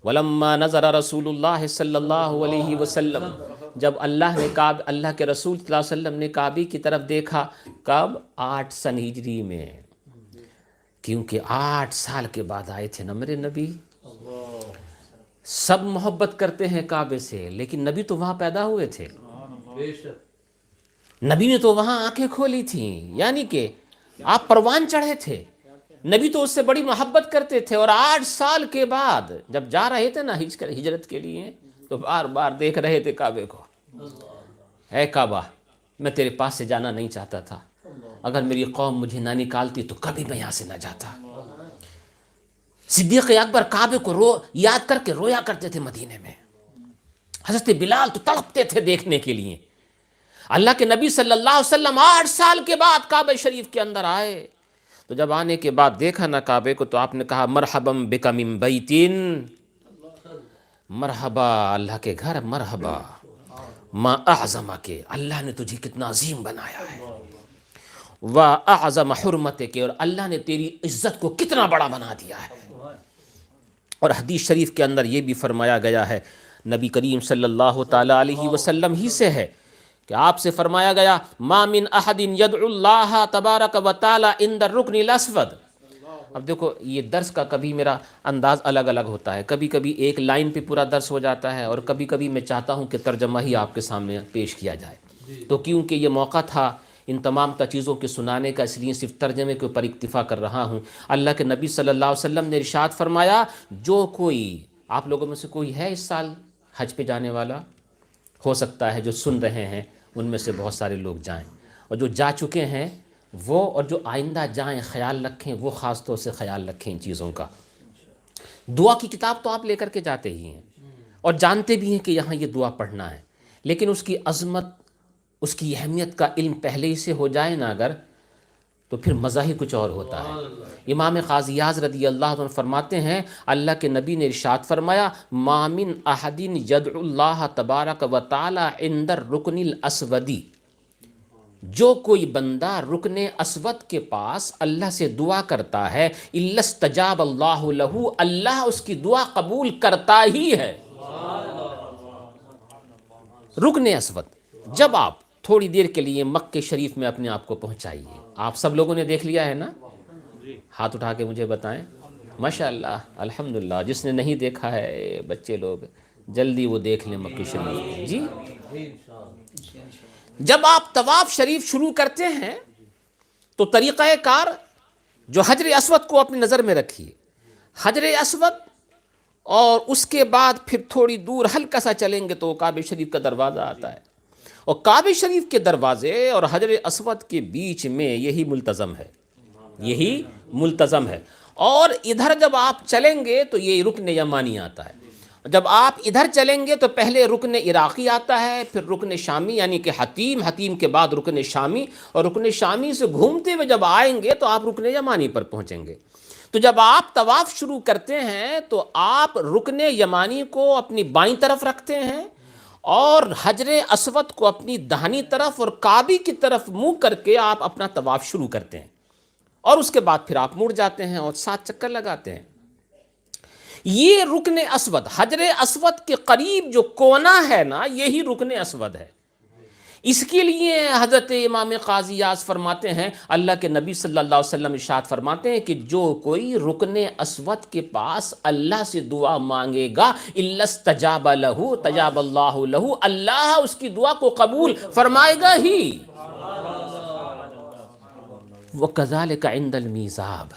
ولما نظر رسول اللہ صلی اللہ علیہ وسلم، جب اللہ کے رسول صلی اللہ علیہ وسلم نے کعبے کی طرف دیکھا، کب؟ 8 سن ہجری میں، کیونکہ 8 سال کے بعد آئے تھے نا میرے نبی۔ سب محبت کرتے ہیں کعبے سے، لیکن نبی تو وہاں پیدا ہوئے تھے، نبی نے تو وہاں آنکھیں کھولی تھیں، یعنی کہ آپ پروان چڑھے تھے، نبی تو اس سے بڑی محبت کرتے تھے۔ اور 8 سال کے بعد جب جا رہے تھے نا ہجرت کے لیے، تو بار بار دیکھ رہے تھے کعبے کو، اے کعبہ میں تیرے پاس سے جانا نہیں چاہتا تھا، اگر میری قوم مجھے نہ نکالتی تو کبھی میں یہاں سے نہ جاتا۔ صدیق اکبر کعبے کو یاد کر کے رویا کرتے تھے مدینے میں، حضرت بلال تو تڑپتے تھے دیکھنے کے لیے۔ اللہ کے نبی صلی اللہ علیہ وسلم 8 سال کے بعد کعبہ شریف کے اندر آئے، تو جب آنے کے بعد دیکھا نا کعبے کو، تو آپ نے کہا مرحبا بک من بیتن، مرحبا اللہ کے گھر، مرحبا ما اعظمک، اللہ نے تجھے کتنا عظیم بنایا ہے، واعظم حرمتک، اور اللہ نے تیری عزت کو کتنا بڑا بنا دیا ہے۔ اور حدیث شریف کے اندر یہ بھی فرمایا گیا ہے، نبی کریم صلی اللہ تعالی علیہ وسلم ہی سے ہے کہ آپ سے فرمایا گیا ما من احد یدعو اللہ تبارک و تعالی عند الرکن الاسود۔ اب دیکھو یہ درس کا کبھی میرا انداز الگ الگ ہوتا ہے، کبھی کبھی ایک لائن پہ پورا درس ہو جاتا ہے، اور کبھی کبھی میں چاہتا ہوں کہ ترجمہ ہی آپ کے سامنے پیش کیا جائے۔ تو کیونکہ یہ موقع تھا ان تمام چیزوں کے سنانے کا، اس لیے صرف ترجمے کے اوپر اکتفا کر رہا ہوں۔ اللہ کے نبی صلی اللہ علیہ وسلم نے ارشاد فرمایا، جو کوئی آپ لوگوں میں سے کوئی ہے اس سال حج پہ جانے والا، ہو سکتا ہے جو سن رہے ہیں ان میں سے بہت سارے لوگ جائیں، اور جو جا چکے ہیں وہ، اور جو آئندہ جائیں خیال رکھیں، وہ خاص طور سے خیال رکھیں ان چیزوں کا۔ دعا کی کتاب تو آپ لے کر کے جاتے ہی ہیں، اور جانتے بھی ہیں کہ یہاں یہ دعا پڑھنا ہے، لیکن اس کی عظمت، اس کی اہمیت کا علم پہلے ہی سے ہو جائے نا اگر، تو پھر مزہ ہی کچھ اور ہوتا ہے۔ امام قاضی اعظم رضی اللہ عنہ فرماتے ہیں، اللہ کے نبی نے ارشاد فرمایا ما من احد یدعو اللہ تبارک و تعالی عند الرکن الاسود، جو کوئی بندہ رکن اسود کے پاس اللہ سے دعا کرتا ہے، الا استجاب اللہ لہ، اللہ اس کی دعا قبول کرتا ہی ہے۔ رکن اسود، جب آپ تھوڑی دیر کے لیے مکہ شریف میں اپنے آپ کو پہنچائیے، آپ سب لوگوں نے دیکھ لیا ہے نا؟ ہاتھ اٹھا کے مجھے بتائیں، ماشاءاللہ الحمدللہ۔ جس نے نہیں دیکھا ہے بچے لوگ جلدی وہ دیکھ لیں مکہ شریف۔ جی، جب آپ طواف شریف شروع کرتے ہیں تو طریقہ کار جو حجر اسود کو اپنی نظر میں رکھیے، حجر اسود، اور اس کے بعد پھر تھوڑی دور ہلکا سا چلیں گے تو کعبہ شریف کا دروازہ آتا ہے، اور کعبہ شریف کے دروازے اور حجر اسود کے بیچ میں یہی ملتزم ہے، یہی ملتزم ہے۔ اور ادھر جب آپ چلیں گے تو یہ رکن یمانی آتا ہے، جب آپ ادھر چلیں گے تو پہلے رکن عراقی آتا ہے، پھر رکن شامی یعنی کہ حتیم، حتیم کے بعد رکن شامی، اور رکن شامی سے گھومتے ہوئے جب آئیں گے تو آپ رکن یمانی پر پہنچیں گے۔ تو جب آپ طواف شروع کرتے ہیں تو آپ رکن یمانی کو اپنی بائیں طرف رکھتے ہیں، اور حجر اسود کو اپنی داہنی طرف، اور کعبے کی طرف منہ کر کے آپ اپنا طواف شروع کرتے ہیں، اور اس کے بعد پھر آپ مڑ جاتے ہیں اور 7 چکر لگاتے ہیں۔ یہ رکن اسود، حجر اسود کے قریب جو کونا ہے نا، یہی رکن اسود ہے۔ اس کے لیے حضرت امام قاضی یاس فرماتے ہیں، اللہ کے نبی صلی اللہ علیہ وسلم ارشاد فرماتے ہیں کہ جو کوئی رکن اسود کے پاس اللہ سے دعا مانگے گا الا استجاب لہ تجاب اللہ لہ، اللہ اس کی دعا کو قبول فرمائے گا ہی۔ وَكَذَلِكَ عِنْدَ الْمِيزَابِ،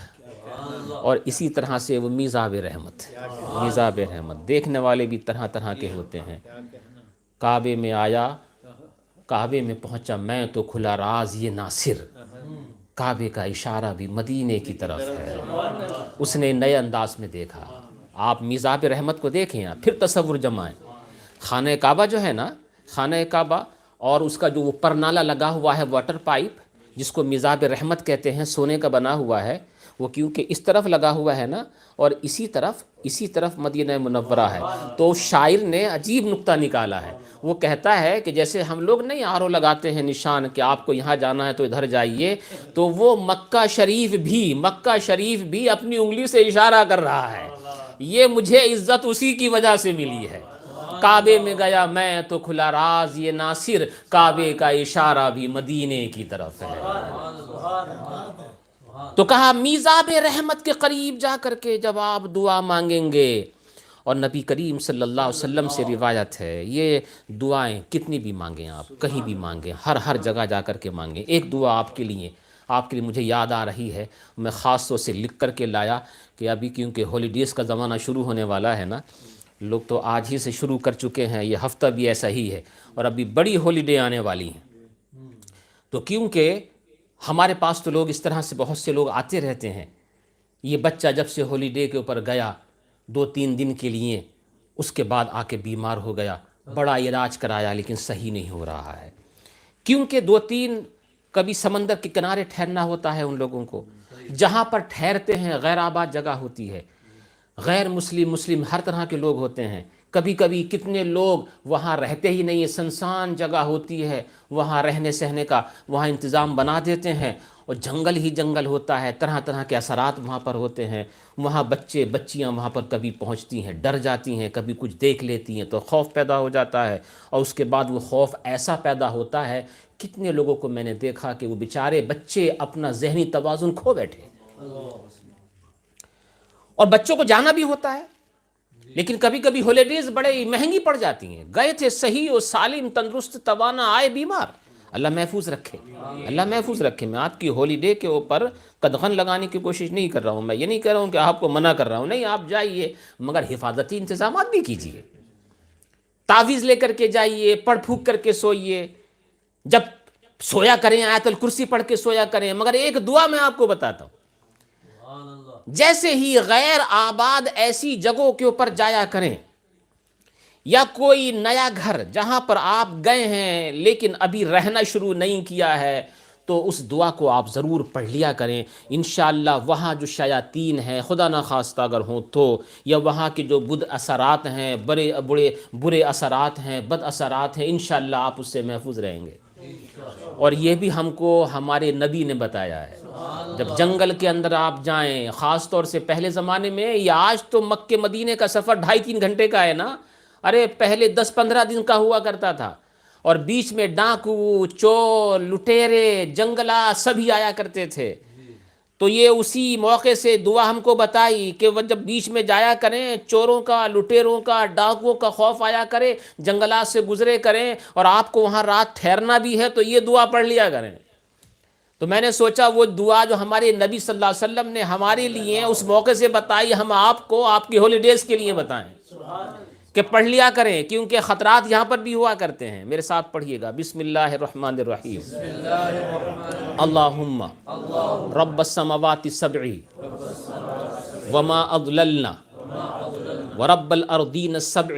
اور اسی طرح سے وہ میزاب رحمت، میزاب رحمت، دیکھنے والے بھی طرح طرح کے ہوتے ہیں۔ کعبے میں آیا، کعبے میں پہنچا، میں تو کھلا راز یہ ناصر، کعبے کا اشارہ بھی مدینے کی طرف ہے، اس نے نئے انداز میں دیکھا۔ آپ میزاب رحمت کو دیکھیں، پھر تصور جمائیں۔ خانہ کعبہ جو ہے نا، خانہ کعبہ اور اس کا جو وہ پرنالہ لگا ہوا ہے، واٹر پائپ، جس کو میزاب رحمت کہتے ہیں، سونے کا بنا ہوا ہے، وہ کیونکہ اس طرف لگا ہوا ہے نا، اور اسی طرف مدینہ منورہ ہے، تو شاعر نے عجیب نکتہ نکالا ہے۔ وہ کہتا ہے کہ جیسے ہم لوگ نہیں آرو لگاتے ہیں نشان کہ آپ کو یہاں جانا ہے تو ادھر جائیے، تو وہ مکہ شریف بھی اپنی انگلی سے اشارہ کر رہا ہے، یہ مجھے عزت اسی کی وجہ سے ملی ہے۔ کعبے میں گیا میں تو کھلا راز یہ ناصر، کعبے کا اشارہ بھی مدینے کی طرف ہے۔ تو کہا میزاب رحمت کے قریب جا کر کے جب آپ دعا مانگیں گے، اور نبی کریم صلی اللہ علیہ وسلم سے روایت ہے، یہ دعائیں کتنی بھی مانگیں، آپ کہیں بھی مانگیں، ہر جگہ جا کر کے مانگیں۔ ایک دعا آپ کے لیے مجھے یاد آ رہی ہے، میں خاص طور سے لکھ کر کے لایا کہ ابھی کیونکہ ہالیڈیز کا زمانہ شروع ہونے والا ہے نا، لوگ تو آج ہی سے شروع کر چکے ہیں، یہ ہفتہ بھی ایسا ہی ہے، اور ابھی بڑی ہالیڈے آنے والی ہیں، تو کیونکہ ہمارے پاس تو لوگ اس طرح سے بہت سے لوگ آتے رہتے ہیں، یہ بچہ جب سے ہالیڈے کے اوپر گیا 2-3 دن کے لیے، اس کے بعد آ کے بیمار ہو گیا، بڑا علاج کرایا لیکن صحیح نہیں ہو رہا ہے، کیونکہ 2-3 کبھی سمندر کے کنارے ٹھہرنا ہوتا ہے ان لوگوں کو، جہاں پر ٹھہرتے ہیں غیر آباد جگہ ہوتی ہے، غیر مسلم ہر طرح کے لوگ ہوتے ہیں، کبھی کبھی کتنے لوگ وہاں رہتے ہی نہیں، سنسان جگہ ہوتی ہے، وہاں رہنے سہنے کا وہاں انتظام بنا دیتے ہیں، اور جنگل ہی جنگل ہوتا ہے، طرح طرح کے اثرات وہاں پر ہوتے ہیں، وہاں بچیاں وہاں پر کبھی پہنچتی ہیں، ڈر جاتی ہیں، کبھی کچھ دیکھ لیتی ہیں تو خوف پیدا ہو جاتا ہے، اور اس کے بعد وہ خوف ایسا پیدا ہوتا ہے، کتنے لوگوں کو میں نے دیکھا کہ وہ بیچارے بچے اپنا ذہنی توازن کھو بیٹھے، اور بچوں کو جانا بھی ہوتا ہے، لیکن کبھی کبھی ہالیڈیز بڑے مہنگی پڑ جاتی ہیں، گئے تھے صحیح و سالم تندرست توانا، آئے بیمار، اللہ محفوظ رکھے، اللہ محفوظ رکھے۔ میں آپ کی ہالیڈے کے اوپر قدغن لگانے کی کوشش نہیں کر رہا ہوں، میں یہ نہیں کہہ رہا ہوں کہ آپ کو منع کر رہا ہوں، نہیں، آپ جائیے، مگر حفاظتی انتظامات بھی کیجیے، تعویذ لے کر کے جائیے، پڑھ پھونک کر کے سوئیے، جب سویا کریں آیت الکرسی پڑھ کے سویا کریں، مگر ایک دعا میں آپ کو بتاتا ہوں، جیسے ہی غیر آباد ایسی جگہوں کے اوپر جایا کریں، یا کوئی نیا گھر جہاں پر آپ گئے ہیں لیکن ابھی رہنا شروع نہیں کیا ہے، تو اس دعا کو آپ ضرور پڑھ لیا کریں، انشاءاللہ وہاں جو شیاطین ہیں خدا نخواستہ اگر ہوں تو، یا وہاں کے جو بد اثرات ہیں، برے اثرات ہیں، بد اثرات ہیں، انشاءاللہ آپ اس سے محفوظ رہیں گے۔ اور یہ بھی ہم کو ہمارے نبی نے بتایا ہے، جب جنگل کے اندر آپ جائیں، خاص طور سے پہلے زمانے میں، یا آج تو مکہ مدینے کا سفر 2.5-3 گھنٹے کا ہے نا، ارے پہلے 10-15 دن کا ہوا کرتا تھا، اور بیچ میں ڈاکو، چور، لٹیرے، جنگلا سبھی آیا کرتے تھے، تو یہ اسی موقع سے دعا ہم کو بتائی کہ وہ جب بیچ میں جایا کریں، چوروں کا، لٹیروں کا، ڈاکوؤں کا خوف آیا کرے، جنگلات سے گزرے کریں، اور آپ کو وہاں رات ٹھہرنا بھی ہے تو یہ دعا پڑھ لیا کریں۔ تو میں نے سوچا وہ دعا جو ہمارے نبی صلی اللہ علیہ وسلم نے ہمارے لیے اس موقع سے بتائی، ہم آپ کو آپ کی ہالیڈیز کے لیے بتائیں کہ پڑھ لیا کریں، کیونکہ خطرات یہاں پر بھی ہوا کرتے ہیں۔ میرے ساتھ پڑھیے گا، بسم اللہ الرحمن الرحیم، اللہم رب السماوات السبع وما اضللنا ورب الارضین السبع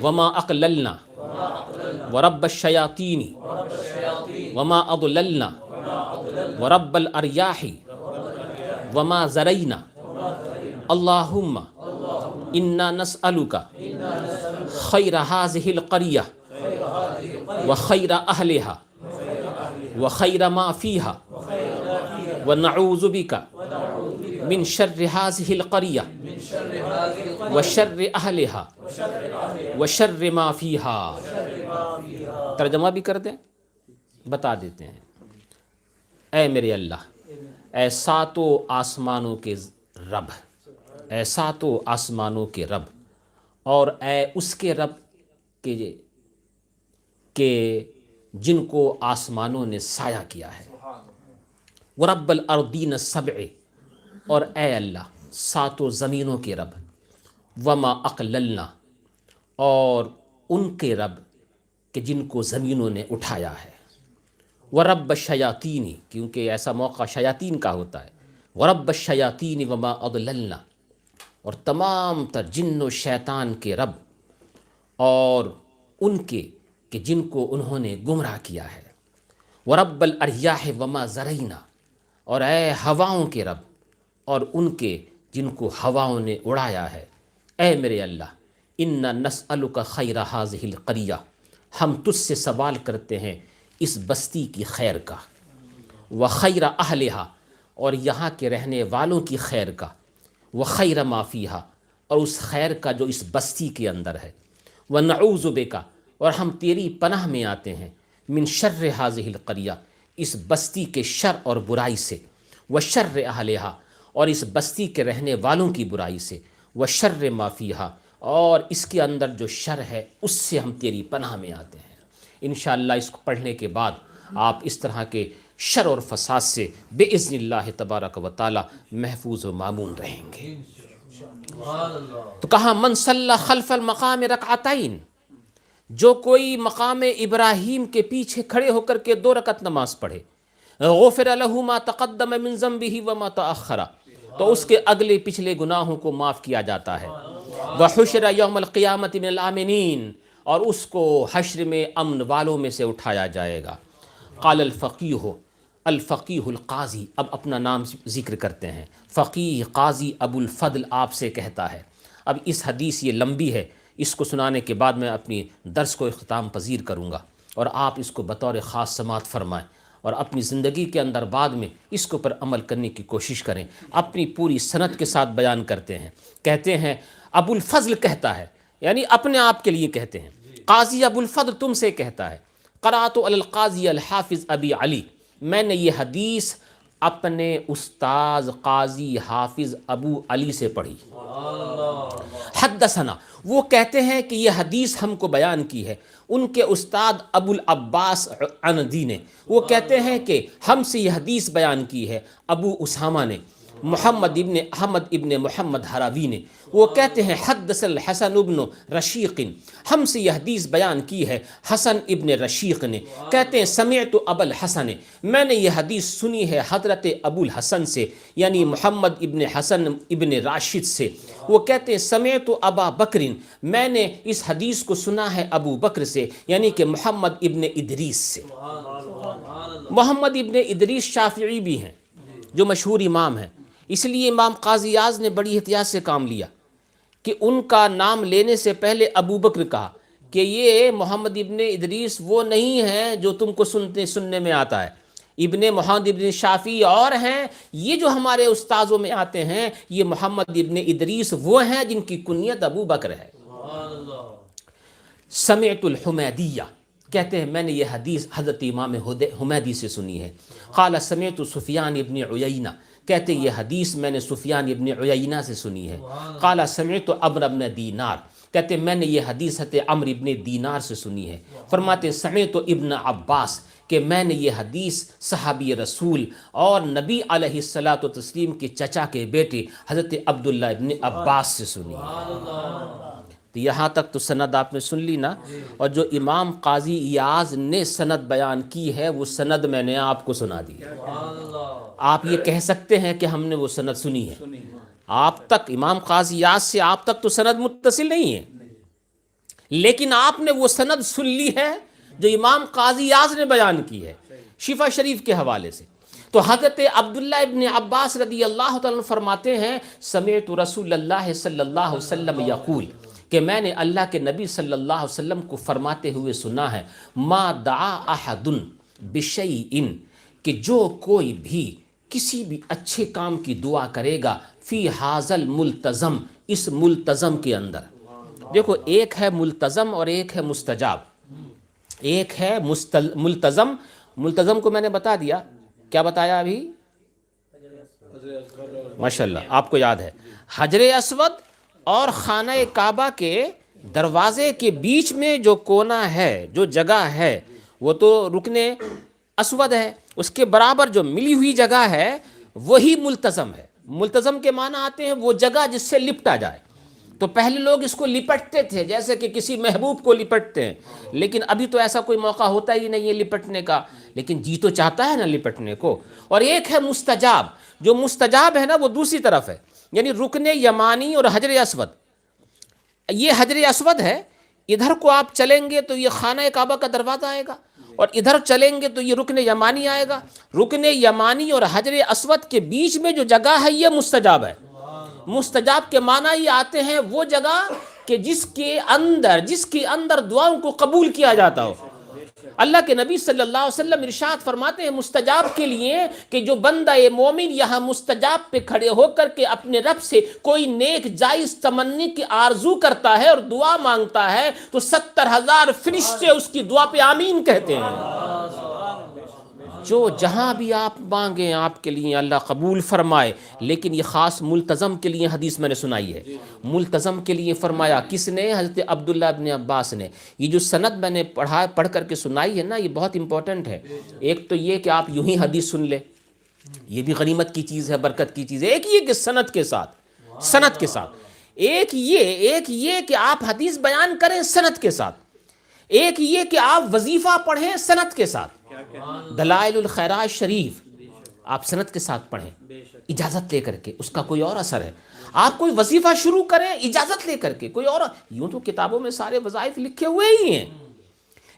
وما اقللنا ورب الشیاطین وما اضللنا ورب الارياح وما زرينا اللهم انا نسألك خير هذه القرية وخير اهلها وخير ما فيها ونعوذ بك من شر هذه القرية وشر اہلہا وشر ما فیہا. ترجمہ بھی کر دیں، بتا دیتے ہیں. اے میرے اللہ، اے ساتوں آسمانوں کے رب، اے ساتوں آسمانوں کے رب، اور اے اس کے رب کہ جن کو آسمانوں نے سایہ کیا ہے. ورب الارضین السبع، اور اے اللہ ساتوں زمینوں کے رب. وما اقللنا، اور ان کے رب کہ جن کو زمینوں نے اٹھایا ہے. ورب الشیاطین، کیونکہ ایسا موقع شیاطین کا ہوتا ہے. ورب الشیاطین وما اضللنا، اور تمام تر جن و شیطان کے رب اور ان کے کہ جن کو انہوں نے گمراہ کیا ہے. ورب الارياح وما زرعنا، اور اے ہواؤں کے رب اور ان کے جن کو ہواؤں نے اڑایا ہے. اے میرے اللہ، انا نسألک خیر هذه القریہ، ہم تجھ سے سوال کرتے ہیں اس بستی کی خیر کا. وخیر اہلہا، اور یہاں کے رہنے والوں کی خیر کا. وخیر ما فیہا، اور اس خیر کا جو اس بستی کے اندر ہے. ونعوذ بک، اور ہم تیری پناہ میں آتے ہیں. من شر هذه القریہ، اس بستی کے شر اور برائی سے. وشر اہلہا، اور اس بستی کے رہنے والوں کی برائی سے. وشر ما فیہا، اور اس کے اندر جو شر ہے اس سے ہم تیری پناہ میں آتے ہیں. انشاءاللہ اس کو پڑھنے کے بعد آپ اس طرح کے شر اور فساد سے باذن اللہ تبارک و تعالی محفوظ و مامون رہیں گے. تو کہا من صلی خلف المقام رکعتین، جو کوئی مقام ابراہیم کے پیچھے کھڑے ہو کر کے 2 رکعت نماز پڑھے. غفر له ما تقدم من ذنبه وما تأخر، تو اس کے اگلے پچھلے گناہوں کو معاف کیا جاتا ہے. وحشر یوم القیامت من الآمنین، اور اس کو حشر میں امن والوں میں سے اٹھایا جائے گا. قال الفقیہ القاضی، اب اپنا نام ذکر کرتے ہیں. فقیہ قاضی ابو الفضل آپ سے کہتا ہے. اب اس حدیث یہ لمبی ہے، اس کو سنانے کے بعد میں اپنی درس کو اختتام پذیر کروں گا، اور آپ اس کو بطور خاص سماعت فرمائیں اور اپنی زندگی کے اندر بعد میں اس کو پر عمل کرنے کی کوشش کریں. اپنی پوری سند کے ساتھ بیان کرتے ہیں. کہتے ہیں ابو الفضل کہتا ہے، یعنی اپنے آپ کے لیے کہتے ہیں. قاضی ابو الفضل تم سے کہتا ہے. قرأت علی القاضی الحافظ ابی علی، میں نے یہ حدیث اپنے استاذ قاضی حافظ ابو علی سے پڑھی. حدثنا، وہ کہتے ہیں کہ یہ حدیث ہم کو بیان کی ہے ان کے استاد ابو العباس عندی نے. وہ کہتے ہیں کہ ہم سے یہ حدیث بیان کی ہے ابو اسامہ نے، محمد ابن احمد ابن محمد ہراوی نے. وہ کہتے ہیں حدث الحسن ابن رشیق، ہم سے یہ حدیث بیان کی ہے حسن ابن رشیق نے. کہتے ہیں سمعت ابو الحسن، میں نے یہ حدیث سنی ہے حضرت ابو الحسن سے، یعنی محمد ابن حسن ابن راشد سے. وہ کہتے ہیں سمعت ابا بکر، میں نے اس حدیث کو سنا ہے ابو بکر سے، یعنی کہ محمد ابن ادریس سے. محمد ابن ادریس شافعی بھی ہیں جو مشہور امام ہیں، اس لیے امام قاضی اعظ نے بڑی احتیاط سے کام لیا کہ ان کا نام لینے سے پہلے ابو بکر کہا کہ یہ محمد ابن ادریس وہ نہیں ہیں جو تم کو سننے میں آتا ہے. ابن محمد ابن شافعی اور ہیں، یہ جو ہمارے استاذوں میں آتے ہیں یہ محمد ابن ادریس وہ ہیں جن کی کنیت ابو بکر ہے. سمعت الحمیدیہ، کہتے ہیں میں نے یہ حدیث حضرت امام حمیدی سے سنی ہے. قال سمعت سفیان ابن عیینہ، کہتے ہیں یہ حدیث میں نے سفیان ابن عیینہ سے سنی ہے. قال سمعت عمرو ابن دینار، کہتے ہیں میں نے یہ حدیث حضرت عمرو ابن دینار سے سنی ہے. فرماتے ہیں سمعت ابن عباس، کہ میں نے یہ حدیث صحابی رسول اور نبی علیہ الصلاۃ والتسلیم کے چچا کے بیٹے حضرت عبداللہ ابن عباس سے سنی ہے. تو یہاں تک تو سند آپ نے سن لی نا، اور جو امام قاضی ایاز نے سند بیان کی ہے وہ سند میں نے آپ کو سنا دی. آپ یہ کہہ سکتے ہیں کہ ہم نے وہ سند سنی ہے. آپ تک امام قاضی ایاز سے آپ تک تو سند متصل نہیں ہے، لیکن آپ نے وہ سند سن لی ہے جو امام قاضی ایاز نے بیان کی ہے شفا شریف کے حوالے سے. تو حضرت عبداللہ ابن عباس رضی اللہ تعالیٰ عنہ فرماتے ہیں سمعت رسول اللہ صلی اللہ علیہ وسلم یقول، کہ میں نے اللہ کے نبی صلی اللہ علیہ وسلم کو فرماتے ہوئے سنا ہے ما دعا احد بشیء، کہ جو کوئی بھی کسی بھی اچھے کام کی دعا کرے گا فی حاضل ملتزم، اس ملتزم کے اندر. دیکھو ایک ہے ملتزم اور ایک ہے مستجاب. ایک ہے ملتزم. ملتزم کو میں نے بتا دیا، کیا بتایا ابھی؟ ماشاءاللہ آپ کو یاد ہے. حجر اسود اور خانہ کعبہ کے دروازے کے بیچ میں جو کونا ہے، جو جگہ ہے، وہ تو رکن اسود ہے. اس کے برابر جو ملی ہوئی جگہ ہے وہی ملتزم ہے. ملتزم کے معنی آتے ہیں وہ جگہ جس سے لپٹا جائے. تو پہلے لوگ اس کو لپٹتے تھے جیسے کہ کسی محبوب کو لپٹتے ہیں، لیکن ابھی تو ایسا کوئی موقع ہوتا ہی نہیں ہے لپٹنے کا، لیکن جی تو چاہتا ہے نا لپٹنے کو. اور ایک ہے مستجاب. جو مستجاب ہے نا وہ دوسری طرف ہے، یعنی رکن یمانی اور حجر اسود. یہ حجر اسود ہے، ادھر کو آپ چلیں گے تو یہ خانہ کعبہ کا دروازہ آئے گا، اور ادھر چلیں گے تو یہ رکن یمانی آئے گا. رکن یمانی اور حجر اسود کے بیچ میں جو جگہ ہے یہ مستجاب ہے. مستجاب کے معنی یہ آتے ہیں وہ جگہ کہ جس کے اندر دعاؤں کو قبول کیا جاتا ہو. اللہ کے نبی صلی اللہ علیہ وسلم ارشاد فرماتے ہیں مستجاب کے لیے کہ جو بندہ مومن یہاں مستجاب پہ کھڑے ہو کر کے اپنے رب سے کوئی نیک جائز تمنی کی آرزو کرتا ہے اور دعا مانگتا ہے تو 70,000 فرشتے اس کی دعا پہ آمین کہتے ہیں. جو جہاں بھی آپ مانگیں آپ کے لیے اللہ قبول فرمائے. لیکن یہ خاص ملتزم کے لیے حدیث میں نے سنائی ہے. ملتزم کے لیے فرمایا کس نے؟ حضرت عبداللہ ابن عباس نے. یہ جو سند میں نے پڑھ کر کے سنائی ہے نا، یہ بہت امپورٹنٹ ہے. ایک تو یہ کہ آپ یوں ہی حدیث سن لیں، یہ بھی غنیمت کی چیز ہے، برکت کی چیز ہے. ایک یہ کہ سند کے ساتھ ایک یہ کہ آپ حدیث بیان کریں سند کے ساتھ. ایک یہ کہ آپ وظیفہ پڑھیں سند کے ساتھ. دلائل الخیرات شریف آپ سند کے ساتھ پڑھیں اجازت لے کر کے، اس کا کوئی اور اثر ہے. آپ کوئی وظیفہ شروع کریں اجازت لے کر کے، کوئی اور. یوں تو کتابوں میں سارے وظائف لکھے ہوئے ہی ہیں،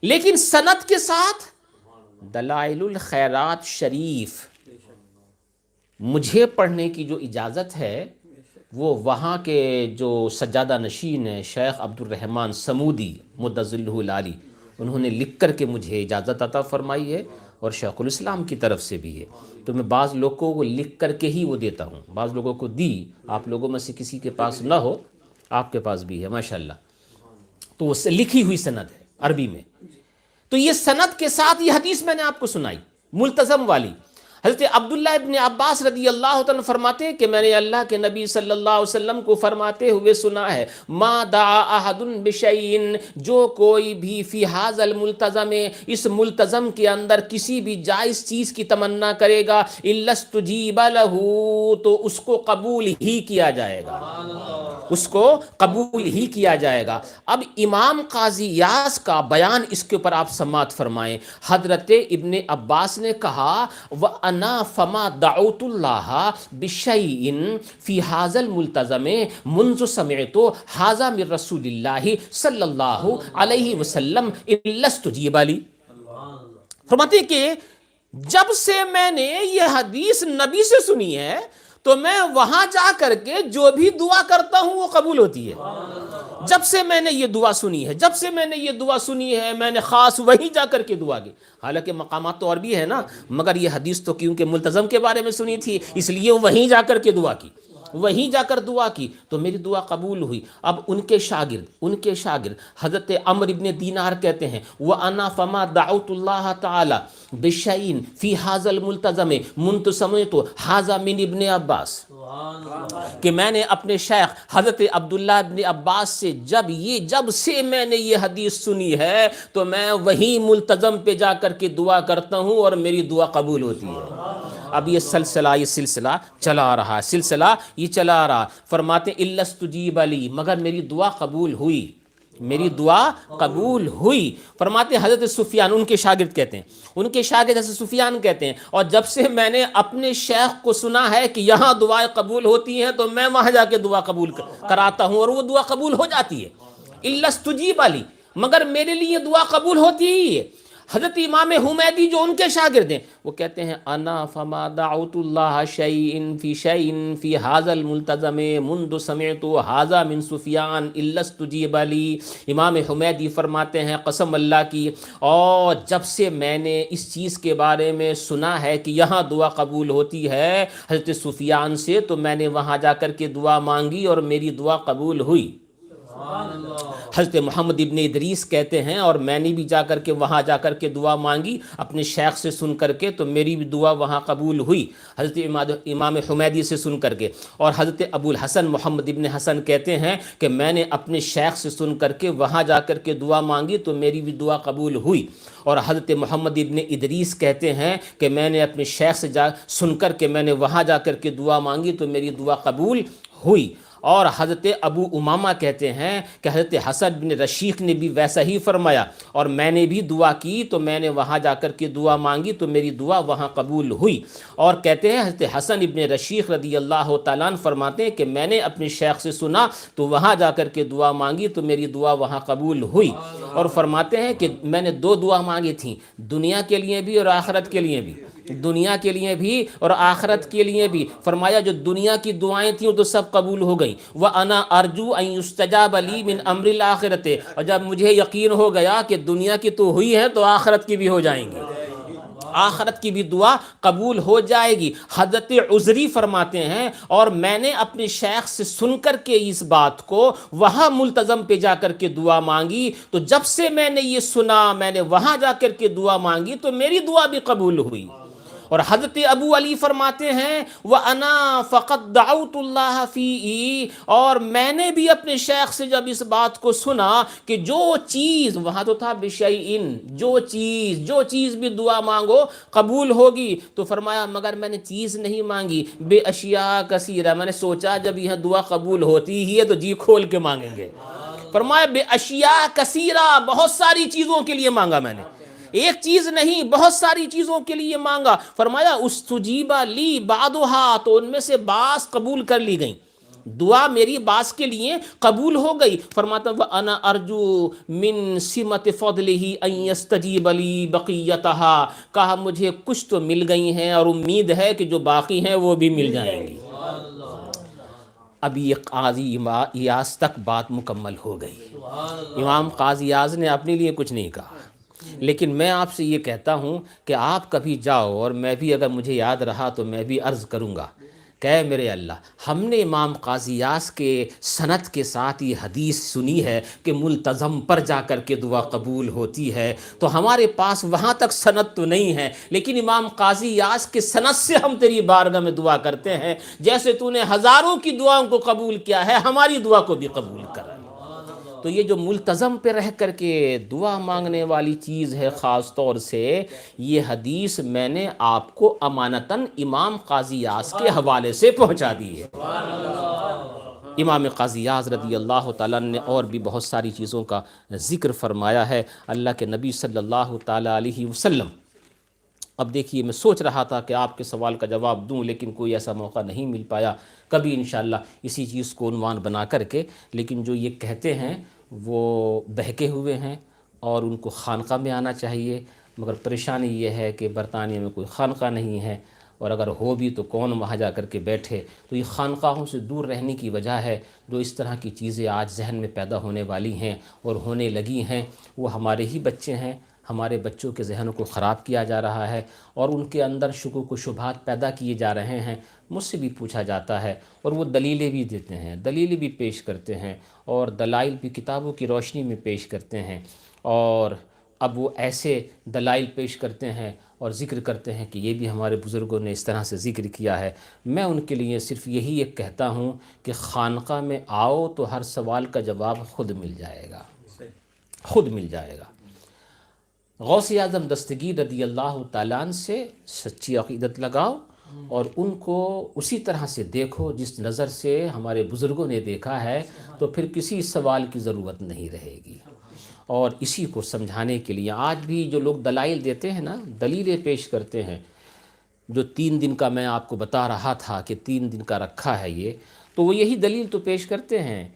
لیکن سند کے ساتھ دلائل الخیرات شریف مجھے پڑھنے کی جو اجازت ہے وہ وہاں کے جو سجادہ نشین ہیں شیخ عبد الرحمن سمودی مدظلہ العالی، انہوں نے لکھ کر کے مجھے اجازت عطا فرمائی ہے، اور شیخ الاسلام کی طرف سے بھی ہے. تو میں بعض لوگوں کو لکھ کر کے ہی وہ دیتا ہوں، بعض لوگوں کو دی. آپ لوگوں میں سے کسی کے پاس نہ ہو، آپ کے پاس بھی ہے ماشاءاللہ. تو وہ لکھی ہوئی سند ہے عربی میں. تو یہ سند کے ساتھ یہ حدیث میں نے آپ کو سنائی ملتزم والی. حضرت عبداللہ ابن عباس رضی اللہ تعالیٰ فرماتے ہیں کہ میں نے اللہ کے نبی صلی اللہ علیہ وسلم کو فرماتے ہوئے سنا ہے ما دعا احد بشیء، جو کوئی بھی فی ھذا الملتزم، اس ملتزم کے اندر کسی بھی جائز چیز کی تمنا کرے گا، الا استجیب لہ، تو اس کو قبول ہی کیا جائے گا، اس کو قبول ہی کیا جائے گا. اب امام قاضی یاس کا بیان اس کے اوپر آپ سماعت فرمائیں. حضرت ابن عباس نے کہا وَأَنَا فَمَا دَعُوتُ اللَّهَ بِشَيْءٍ فِي هَذَا الْمُلْتَزَمِ مُنْذُ سَمِعْتُ هَذَا مِنْ رَسُولِ اللَّهِ صلی اللہ علیہ وسلم إِلَّا اسْتُجِيبَ لِي. فرماتے ہیں کہ جب سے میں نے یہ حدیث نبی سے سنی ہے تو میں وہاں جا کر کے جو بھی دعا کرتا ہوں وہ قبول ہوتی ہے. جب سے میں نے یہ دعا سنی ہے میں نے خاص وہیں جا کر کے دعا کی. حالانکہ مقامات تو اور بھی ہے نا، مگر یہ حدیث تو کیونکہ ملتزم کے بارے میں سنی تھی اس لیے وہیں جا کر کے دعا کی، تو میری دعا قبول ہوئی. اب ان کے شاگرد حضرت عمرو ابن دینار کہتے ہیں وَأَنَا فَمَا دَعُوتُ اللَّهَ تَعَالَى بِشَيْءٍ فِي هَذَا الْمُلْتَزَمِ مُنْذُ سَمِعْتُ هَذَا مِنْ ابن عباس، کہ میں نے اپنے شیخ حضرت عبداللہ ابن عباس سے جب سے میں نے یہ حدیث سنی ہے تو میں وہی ملتزم پہ جا کر کے دعا کرتا ہوں اور میری دعا قبول ہوتی ہے. اب یہ سلسلہ چلا آ رہا. فرماتے الا استجیب لی، مگر میری دعا قبول ہوئی. فرماتے حضرت سفیان، ان کے شاگرد کہتے ہیں حضرت سفیان کہتے ہیں اور جب سے میں نے اپنے شیخ کو سنا ہے کہ یہاں دعائیں قبول ہوتی ہیں تو میں وہاں جا کے دعا قبول کراتا ہوں اور وہ دعا قبول ہو جاتی ہے. الا استجیب لی، مگر میرے لیے دعا قبول ہوتی ہی ہے. حضرت امام حمیدی جو ان کے شاگرد ہیں وہ کہتے ہیں انا فما دعوت اللہ شیئن فی ھذا الملتزم منذ سمعت ھذا من سفیان الا استجیب لی۔ امام حمیدی فرماتے ہیں قسم اللہ کی، اور جب سے میں نے اس چیز کے بارے میں سنا ہے کہ یہاں دعا قبول ہوتی ہے حضرت سفیان سے، تو میں نے وہاں جا کر کے دعا مانگی اور میری دعا قبول ہوئی۔ حضرت محمد ابن ادریس کہتے ہیں اور میں نے بھی جا کر کے وہاں جا کر کے دعا مانگی اپنے شیخ سے سن کر کے، تو میری بھی دعا وہاں قبول ہوئی حضرت امام حمیدی سے سن کر کے۔ اور حضرت ابو الحسن محمد ابن حسن کہتے ہیں کہ میں نے اپنے شیخ سے سن کر کے وہاں جا کر کے دعا مانگی تو میری بھی دعا قبول ہوئی۔ اور حضرت محمد ابن ادریس کہتے ہیں کہ میں نے اپنے شیخ سے سن کر کے میں نے وہاں جا کر کے دعا مانگی تو میری دعا قبول ہوئی۔ اور حضرت ابو امامہ کہتے ہیں کہ حضرت حسن بن رشیق نے بھی ویسا ہی فرمایا، اور میں نے بھی دعا کی تو میں نے وہاں جا کر کے دعا مانگی تو میری دعا وہاں قبول ہوئی۔ اور کہتے ہیں حضرت حسن ابن رشیق رضی اللہ تعالیٰ عنہ فرماتے ہیں کہ میں نے اپنے شیخ سے سنا تو وہاں جا کر کے دعا مانگی تو میری دعا وہاں قبول ہوئی۔ اور فرماتے ہیں کہ میں نے 2 دعا مانگی تھیں، دنیا کے لیے بھی اور آخرت کے لیے بھی، دنیا کے لیے بھی اور آخرت کے لیے بھی۔ فرمایا جو دنیا کی دعائیں تھیں وہ تو سب قبول ہو گئیں، وَأَنَا أَرْجُو أَن يُسْتَجَابَ لِي مِنْ أَمْرِ الْآخِرَةِ، اور جب مجھے یقین ہو گیا کہ دنیا کی تو ہوئی ہے تو آخرت کی بھی ہو جائیں گی، آخرت کی بھی دعا قبول ہو جائے گی۔ حضرت عذری فرماتے ہیں اور میں نے اپنے شیخ سے سن کر کے اس بات کو وہاں ملتزم پہ جا کر کے دعا مانگی، تو جب سے میں نے یہ سنا میں نے وہاں جا کر کے دعا مانگی تو میری دعا بھی قبول ہوئی۔ اور حضرت ابو علی فرماتے ہیں وَأَنَا فَقَدْ دَعَوْتُ اللَّهَ فِيهِ، اور میں نے بھی اپنے شیخ سے جب اس بات کو سنا کہ جو چیز، وہاں تو تھا بِشَيْءٍ، جو چیز بھی دعا مانگو قبول ہوگی، تو فرمایا مگر میں نے چیز نہیں مانگی، بے اشیاء کثیرہ، میں نے سوچا جب یہاں دعا قبول ہوتی ہی ہے تو جی کھول کے مانگیں گے۔ فرمایا بے اشیاء کثیرہ، بہت ساری چیزوں کے لیے مانگا میں نے، ایک چیز نہیں بہت ساری چیزوں کے لیے مانگا۔ فرمایا استجیب لی بعضھا، تو ان میں سے بعض قبول کر لی گئیں، دعا میری بعض کے لیے قبول ہو گئی۔ فرماتا وَأَنَا أَرْجُو مِن سِمَةِ فَضْلِهِ أَن يَسْتَجِيبَ لِي بَقِيَّتَهَا، کہا مجھے کچھ تو مل گئی ہیں اور امید ہے کہ جو باقی ہیں وہ بھی مل جائیں گی۔ ابھی یہ قاضی ایاز تک بات مکمل ہو گئی، امام قاضی ایاز نے اپنے لیے کچھ نہیں کہا، لیکن میں آپ سے یہ کہتا ہوں کہ آپ کبھی جاؤ، اور میں بھی اگر مجھے یاد رہا تو میں بھی عرض کروں گا کہ اے میرے اللہ، ہم نے امام قاضی ایاز کے سند کے ساتھ یہ حدیث سنی ہے کہ ملتزم پر جا کر کے دعا قبول ہوتی ہے، تو ہمارے پاس وہاں تک سند تو نہیں ہے، لیکن امام قاضی ایاز کے سند سے ہم تیری بارگاہ میں دعا کرتے ہیں، جیسے تو نے ہزاروں کی دعاؤں کو قبول کیا ہے ہماری دعا کو بھی قبول کر۔ تو یہ جو ملتزم پہ رہ کر کے دعا مانگنے والی چیز ہے، خاص طور سے یہ حدیث میں نے آپ کو امانتاً امام قاضی ایاز کے حوالے سے پہنچا دی ہے۔ امام قاضی ایاز رضی اللہ تعالیٰ نے اور بھی بہت ساری چیزوں کا ذکر فرمایا ہے اللہ کے نبی صلی اللہ تعالیٰ علیہ وسلم۔ اب دیکھیے میں سوچ رہا تھا کہ آپ کے سوال کا جواب دوں، لیکن کوئی ایسا موقع نہیں مل پایا، کبھی انشاءاللہ اسی چیز کو عنوان بنا کر کے۔ لیکن جو یہ کہتے ہیں وہ بہکے ہوئے ہیں اور ان کو خانقاہ میں آنا چاہیے، مگر پریشانی یہ ہے کہ برطانیہ میں کوئی خانقاہ نہیں ہے، اور اگر ہو بھی تو کون وہاں جا کر کے بیٹھے۔ تو یہ خانقاہوں سے دور رہنے کی وجہ ہے جو اس طرح کی چیزیں آج ذہن میں پیدا ہونے والی ہیں اور ہونے لگی ہیں، وہ ہمارے ہی بچے ہیں، ہمارے بچوں کے ذہنوں کو خراب کیا جا رہا ہے اور ان کے اندر شکوک و شبہات پیدا کیے جا رہے ہیں۔ مجھ سے بھی پوچھا جاتا ہے اور وہ دلیلیں بھی دیتے ہیں، دلیلیں بھی پیش کرتے ہیں، اور دلائل بھی کتابوں کی روشنی میں پیش کرتے ہیں، اور اب وہ ایسے دلائل پیش کرتے ہیں اور ذکر کرتے ہیں کہ یہ بھی ہمارے بزرگوں نے اس طرح سے ذکر کیا ہے۔ میں ان کے لیے صرف یہی ایک کہتا ہوں کہ خانقاہ میں آؤ تو ہر سوال کا جواب خود مل جائے گا، خود مل جائے گا۔ غوث اعظم دستگیر رضی اللہ تعالیٰ عنہ سے سچی عقیدت لگاؤ اور ان کو اسی طرح سے دیکھو جس نظر سے ہمارے بزرگوں نے دیکھا ہے، تو پھر کسی سوال کی ضرورت نہیں رہے گی۔ اور اسی کو سمجھانے کے لیے آج بھی جو لوگ دلائل دیتے ہیں نا، دلیلیں پیش کرتے ہیں، جو 3 دن کا میں آپ کو بتا رہا تھا کہ 3 دن کا رکھا ہے یہ، تو وہ یہی دلیل تو پیش کرتے ہیں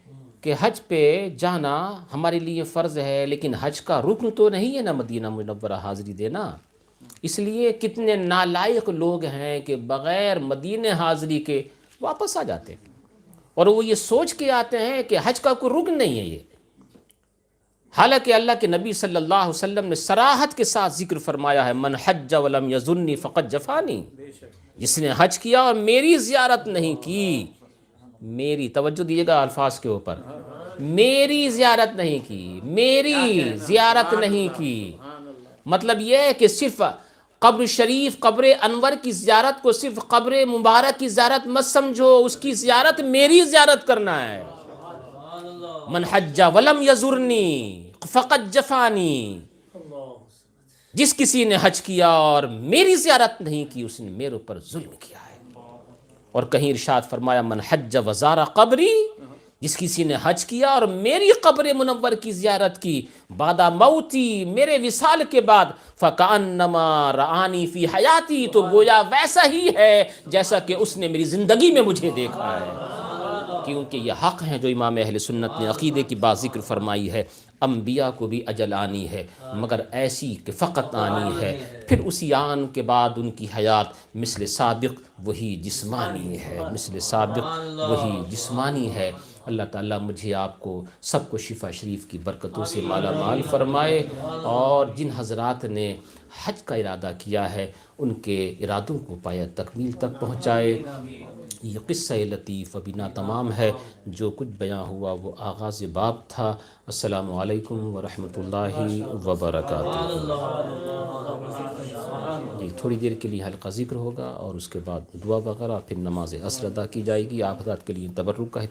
کہ حج پہ جانا ہمارے لیے فرض ہے، لیکن حج کا رکن تو نہیں ہے نا مدینہ منورہ حاضری دینا۔ اس لیے کتنے نالائق لوگ ہیں کہ بغیر مدینہ حاضری کے واپس آ جاتے ہیں، اور وہ یہ سوچ کے آتے ہیں کہ حج کا کوئی رکن نہیں ہے یہ۔ حالانکہ اللہ کے نبی صلی اللہ علیہ وسلم نے صراحت کے ساتھ ذکر فرمایا ہے، من حج ولم یزرنی فقد جفانی، جس نے حج کیا اور میری زیارت نہیں کی، میری توجہ دیجیے گا الفاظ کے اوپر، میری زیارت نہیں کی، میری زیارت نہیں کی، مطلب یہ ہے کہ صرف قبر شریف، قبر انور کی زیارت کو صرف قبر مبارک کی زیارت مت سمجھو، اس کی زیارت میری زیارت کرنا ہے۔ من حج ولم یزرنی فقد جفانی، جس کسی نے حج کیا اور میری زیارت نہیں کی اس نے میرے اوپر ظلم کیا ہے۔ اور کہیں ارشاد فرمایا من حج وزار قبری، جس کسی نے حج کیا اور میری قبر منور کی زیارت کی بعد موتی، میرے وصال کے بعد، فکأنما رآنی فی حیاتی، تو گویا ویسا ہی ہے جیسا کہ اس نے میری زندگی میں مجھے دیکھا ہے۔ کیونکہ یہ حق ہیں جو امام اہل سنت نے عقیدے کی بات ذکر فرمائی ہے، انبیاء کو بھی اجل آنی ہے، مگر ایسی کہ فقط آنی ہے، پھر اسی آن کے بعد ان کی حیات مثل سابق وہی جسمانی ہے، مثل سابق وہی جسمانی ہے۔ اللہ تعالیٰ مجھے آپ کو سب کو شفا شریف کی برکتوں سے مالا مال فرمائے، اور جن حضرات نے حج کا ارادہ کیا ہے ان کے ارادوں کو پایہ تکمیل تک پہنچائے۔ یہ قصہ لطیف ابھی ناتمام ہے، جو کچھ بیان ہوا وہ آغاز باب تھا۔ السلام علیکم ورحمۃ اللہ وبرکاتہ۔ جی تھوڑی دیر کے لیے حلقہ ذکر ہوگا اور اس کے بعد دعا وغیرہ، پھر نماز عصر ادا کی جائے گی۔ آپ حضرات کے لیے تبرک کا